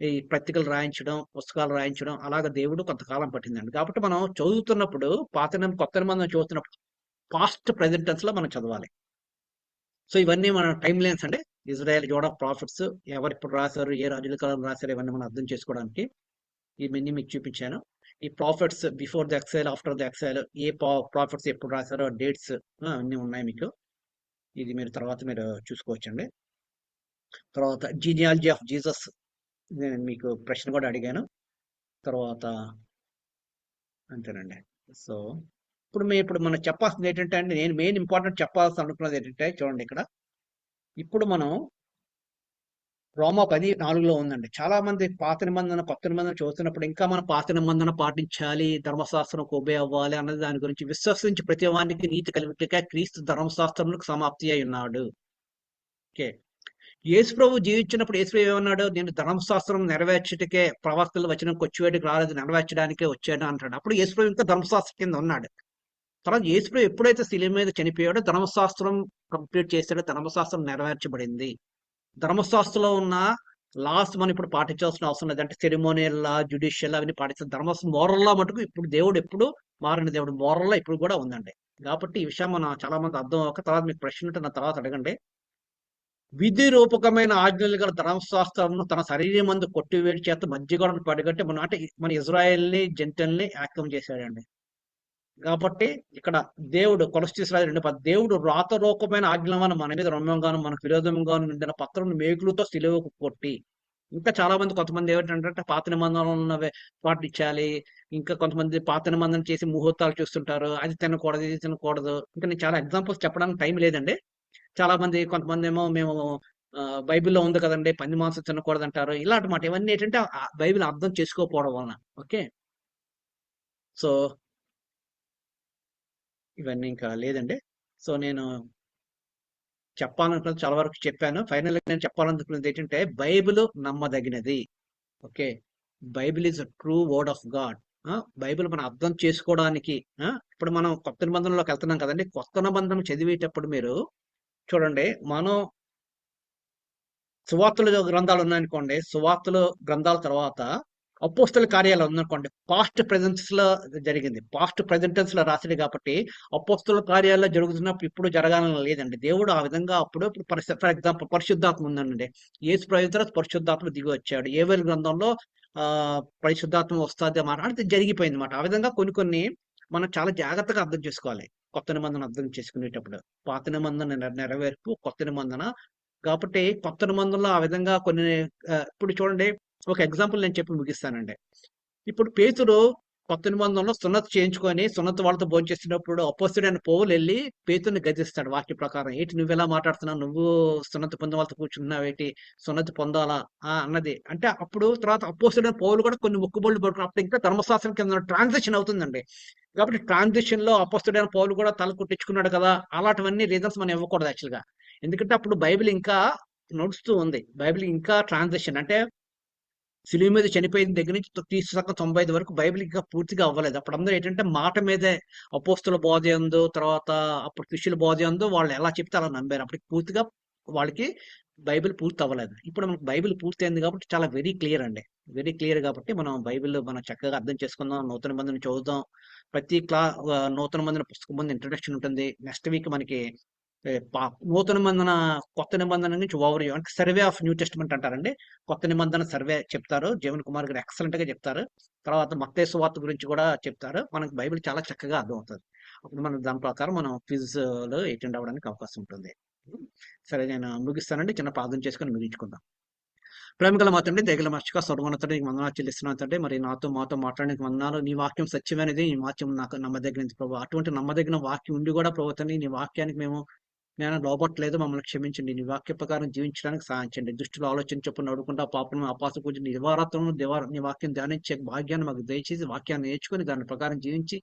ఈ పత్రికలు రాయించడం, పుస్తకాలు రాయించడం అలాగ దేవుడు కొంతకాలం పట్టిందండి. కాబట్టి మనం చదువుతున్నప్పుడు కొత్త నిబంధన చదువుతున్నప్పుడు పాస్ట్ ప్రెజెంట్ టెన్స్ లో మనం చదవాలి. సో ఇవన్నీ మన టైం లైన్స్ అండి. ఇజ్రాయెల్ జోడ్ ఆఫ్ ప్రాఫిట్స్ ఎవరు ఇప్పుడు రాశారు, ఏ రాజుల కాలం రాశారు, ఇవన్నీ మనం అర్థం చేసుకోవడానికి ఇవన్నీ మీకు చూపించాను. ఈ profits before the exhale, after the exhale, A profits ఎప్పుడు రాశారో డేట్స్ అన్నీ ఉన్నాయి మీకు. ఇది మీరు తర్వాత మీరు చూసుకోవచ్చండి. తర్వాత జీనియాలజీ ఆఫ్ జీసస్ నేను మీకు ప్రశ్న కూడా అడిగాను. తర్వాత అంతేనండి. సో ఇప్పుడు మనం చెప్పాల్సింది ఏంటంటే అండి, నేను మెయిన్ ఇంపార్టెంట్ చెప్పాల్సి అనుకున్నది ఏంటంటే చూడండి, ఇక్కడ ఇప్పుడు మనం రోమా 10:4 ఉందండి. చాలా మంది పాత నిబంధన కొత్త నిబంధన చదువుతున్నప్పుడు ఇంకా మనం పాత నిబంధన పాటించాలి, ధర్మశాస్త్రం ఒబే అవ్వాలి అన్నది దాని గురించి విశ్వసించి ప్రతి వానికి నీతి కలిగినట్టుగా క్రీస్తు ధర్మశాస్త్రములకు సమాప్తి అయి ఉన్నాడు. ఓకే, యేసు ప్రభు జీవించినప్పుడు యేసు ప్రభు ఏమన్నాడు? నేను ధర్మశాస్త్రం నెరవేర్చటికే ప్రవక్తల వచనం కొచ్చివేటికి రాలేదు, నెరవేర్చడానికే వచ్చాడు అంటాడు. అప్పుడు యేసు ప్రభు ఇంకా ధర్మశాస్త్రం కింద ఉన్నాడు. తర్వాత యేసు ప్రభు ఎప్పుడైతే శిలువ మీద చనిపోయాడో ధర్మశాస్త్రం కంప్లీట్ చేశాడో, ధర్మశాస్త్రం నెరవేర్చబడింది. ధర్మశాస్త్రంలో ఉన్న లాస్ మనం ఇప్పుడు పాటించాల్సిన అవసరం లేదు. అంటే సెరిమోనియల్ లా, జ్యుడిషియల్ అవన్నీ పాటించాలి. మోరల్ లా మటుకు ఇప్పుడు దేవుడు ఎప్పుడు మారిన దేవుడు, మోరల్ లా ఇప్పుడు కూడా ఉందండి. కాబట్టి ఈ విషయం మన చాలా మంది అర్థం అవ్వక, తర్వాత మీకు ప్రశ్న ఉంటే నా తర్వాత అడగండి. విధి రూపకమైన ఆజ్ఞలు గల ధర్మశాస్త్రంను తన శరీరం మందు కొట్టివేడి చేత మధ్యగోడను పడగట్టి మన ఇజ్రాయెల్ని జంతువుల్ని యాక్తం చేశాడండి. కాబట్టి ఇక్కడ దేవుడు కొలస్టీస్ 2:10 దేవుడు రాతరూపమైన ఆజ్ఞలను మన మీద రమ్యంగాను మనకు విరోధంగాను నిండిన పత్రం మేకులతో సిలువకు కొట్టి, ఇంకా చాలా మంది కొంతమంది ఏమిటంటే పాత నిబంధనలు ఉన్నవే పాటించాలి, ఇంకా కొంతమంది పాత నిబంధన చేసి ముహూర్తాలు చూస్తుంటారు, అది తినకూడదు ఇది తినకూడదు. ఇంకా నేను చాలా ఎగ్జాంపుల్స్ చెప్పడానికి టైం లేదండి. చాలా మంది కొంతమంది ఏమో మేము బైబిల్లో ఉంది కదండి పంది మాంసం తినకూడదు అంటారు. ఇలాంటి మాట ఇవన్నీ ఏంటంటే బైబిల్ అర్థం చేసుకోకపోవడం వలన. ఓకే, సో ఇవన్నీ ఇంకా లేదండి. సో నేను చెప్పాలనుకున్నది చాలా వరకు చెప్పాను. ఫైనల్ నేను చెప్పాలనుకున్నది ఏంటంటే బైబిల్ నమ్మదగినది. Okay, Bible is true word of God. Bible మనం అర్థం చేసుకోవడానికి ఇప్పుడు మనం కొత్త నిబంధనలోకి వెళ్తున్నాం కదండి. కొత్త నిబంధన చదివేటప్పుడు మీరు చూడండి, మనం సువార్తల గ్రంథాలు ఉన్నాయనుకోండి, సువార్తల గ్రంథాల తర్వాత అపోస్తల కార్యాలు ఉందనుకోండి, పాస్ట్ ప్రెజెన్స్ లో జరిగింది, పాస్ట్ ప్రెజెంటెన్స్ లో రాసింది. కాబట్టి అపోస్తల కార్యాల్లో జరుగుతున్నప్పుడు ఇప్పుడు జరగాలని లేదండి. దేవుడు ఆ విధంగా అప్పుడు ఫర్ ఎగ్జాంపుల్ పరిశుద్ధాత్మ ఉందండి. యేసు ప్రభువు పరిశుద్ధాత్మ దిగి వచ్చాడు. ఏవేల్ గ్రంథంలో పరిశుద్ధాత్మ వస్తుంది మాట జరిగిపోయింది మాట. ఆ విధంగా కొన్ని మనం చాలా జాగ్రత్తగా అర్థం చేసుకోవాలి కొత్త నిబంధన అర్థం చేసుకునేటప్పుడు. పాత నిబంధన నెరవేర్పు కొత్త నిబంధన. కాబట్టి కొత్త నిబంధనలో ఆ విధంగా కొన్ని ఇప్పుడు చూడండి, ఒక ఎగ్జాంపుల్ నేను చెప్పి ముగిస్తానండి. ఇప్పుడు పేతురు కొత్త నిబంధనలో సున్నతి చేయించుకొని సున్నతి వాళ్ళతో భోజనం చేసినప్పుడు అపోస్తుడైన పౌలు వెళ్ళి పేతుర్ని గద్దిస్తాడు వాక్య ప్రకారం. ఏంటి నువ్వు ఎలా మాట్లాడుతున్నావు, నువ్వు సున్నతి పొందిన వాళ్ళతో కూర్చున్నావు, ఏంటి సున్నతి పొందాలా అన్నది. అంటే అప్పుడు తర్వాత అపోస్తుడైన పౌలు కూడా కొన్ని మొక్కుబళ్ళు పడుకుని అప్పుడు ఇంకా ధర్మశాస్త్రం కింద ట్రాన్సిషన్ అవుతుందండి. కాబట్టి ట్రాన్సిషన్ లో అపోస్తుడైన పౌలు కూడా తల కుట్టించుకున్నాడు కదా, అలాంటివన్నీ రీజన్స్ మనం ఇవ్వకూడదు యాక్చువల్గా. ఎందుకంటే అప్పుడు బైబిల్ ఇంకా నడుస్తూ ఉంది. బైబిల్ ఇంకా ట్రాన్సిషన్ అంటే సిలువ మీద చనిపోయిన దగ్గర నుంచి తీసుకు 95 వరకు బైబిల్ ఇంకా పూర్తిగా అవ్వలేదు. అప్పుడు అందరూ ఏంటంటే మాట మీదే అపోస్తుల బోధ ఎందు, తర్వాత అప్పుడు శిష్యుల బోధ ఎందు వాళ్ళు ఎలా చెప్తే అలా నమ్మారు. అప్పటికి పూర్తిగా వాళ్ళకి బైబిల్ పూర్తి అవ్వలేదు. ఇప్పుడు మనకు బైబిల్ పూర్తి అయింది కాబట్టి చాలా వెరీ క్లియర్ అండి, వెరీ క్లియర్. కాబట్టి మనం బైబిల్ మనం చక్కగా అర్థం చేసుకుందాం, నూతన నిబంధన చదువుదాం. ప్రతి నూతన నిబంధన పుస్తకం ముందు ఇంట్రడక్షన్ ఉంటుంది. నెక్స్ట్ వీక్ మనకి నూతన నిబంధన కొత్త నిబంధన నుంచి ఓవర్ అంటే సర్వే ఆఫ్ న్యూ టెస్ట్మెంట్ అంటారండి. కొత్త నిబంధన సర్వే చెప్తారు, జీవన్ కుమార్ గారు ఎక్సలెంట్ గా చెప్తారు. తర్వాత మత్తయి సువార్త గురించి కూడా చెప్తారు. మనకు బైబిల్ చాలా చక్కగా అర్థం అవుతుంది. అప్పుడు మనం దాని ప్రకారం మనం క్విజ్ లో అటెండ్ అవ్వడానికి అవకాశం ఉంటుంది. సరే, నేను ముగిస్తానండి. చిన్న ప్రార్థన చేసుకొని ముగించుకుందాం. ప్రేమగల మా తండ్రి, దయగల మర్చిగా సర్వోన్నతుడు నీకు వందనాలు చెల్లిస్తున్నాను తండ్రి. మరి మాతో మాట్లాడడానికి వందనాలు. నీ వాక్యం సత్యమైనది, నీ వాక్యం నాకు నమ్మదగినది ప్రభు. అటువంటి నమ్మదగిన వాక్యం ఉండి కూడా ప్రభు తండ్రి నీ వాక్యానికి మేము నేను లోపట్లేదు, మమ్మల్ని క్షమించండి. నీ వాక్య ప్రకారం జీవించడానికి సాధించండి. దుష్టులు ఆలోచన చొప్పున నడుకుంటా పాపను అపాస పూజ నీ వాక్యం ధ్యానించే భాగ్యాన్ని మాకు దయచేసి వాక్యాన్ని నేర్చుకుని దాని ప్రకారం జీవించి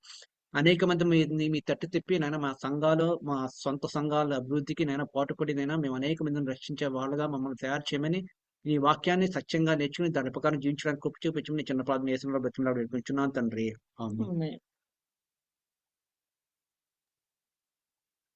అనేక మంది మీ తట్టు తిప్పి నాయన మా సంఘాలు, మా సొంత సంఘాల అభివృద్ధికి నైనా పాటుపడి నైనా మేము అనేక మందిని రక్షించే వాళ్ళగా మమ్మల్ని తయారు చేయమని, ఈ వాక్యాన్ని సత్యంగా నేర్చుకుని దాని ప్రకారం జీవించడానికి కృప చూపించమని చిన్న ప్రార్థన యేసునామములో బ్రతిమలాడి వేడుకుంటున్నాను తండ్రి. ఆమేన్. ఆమేన్.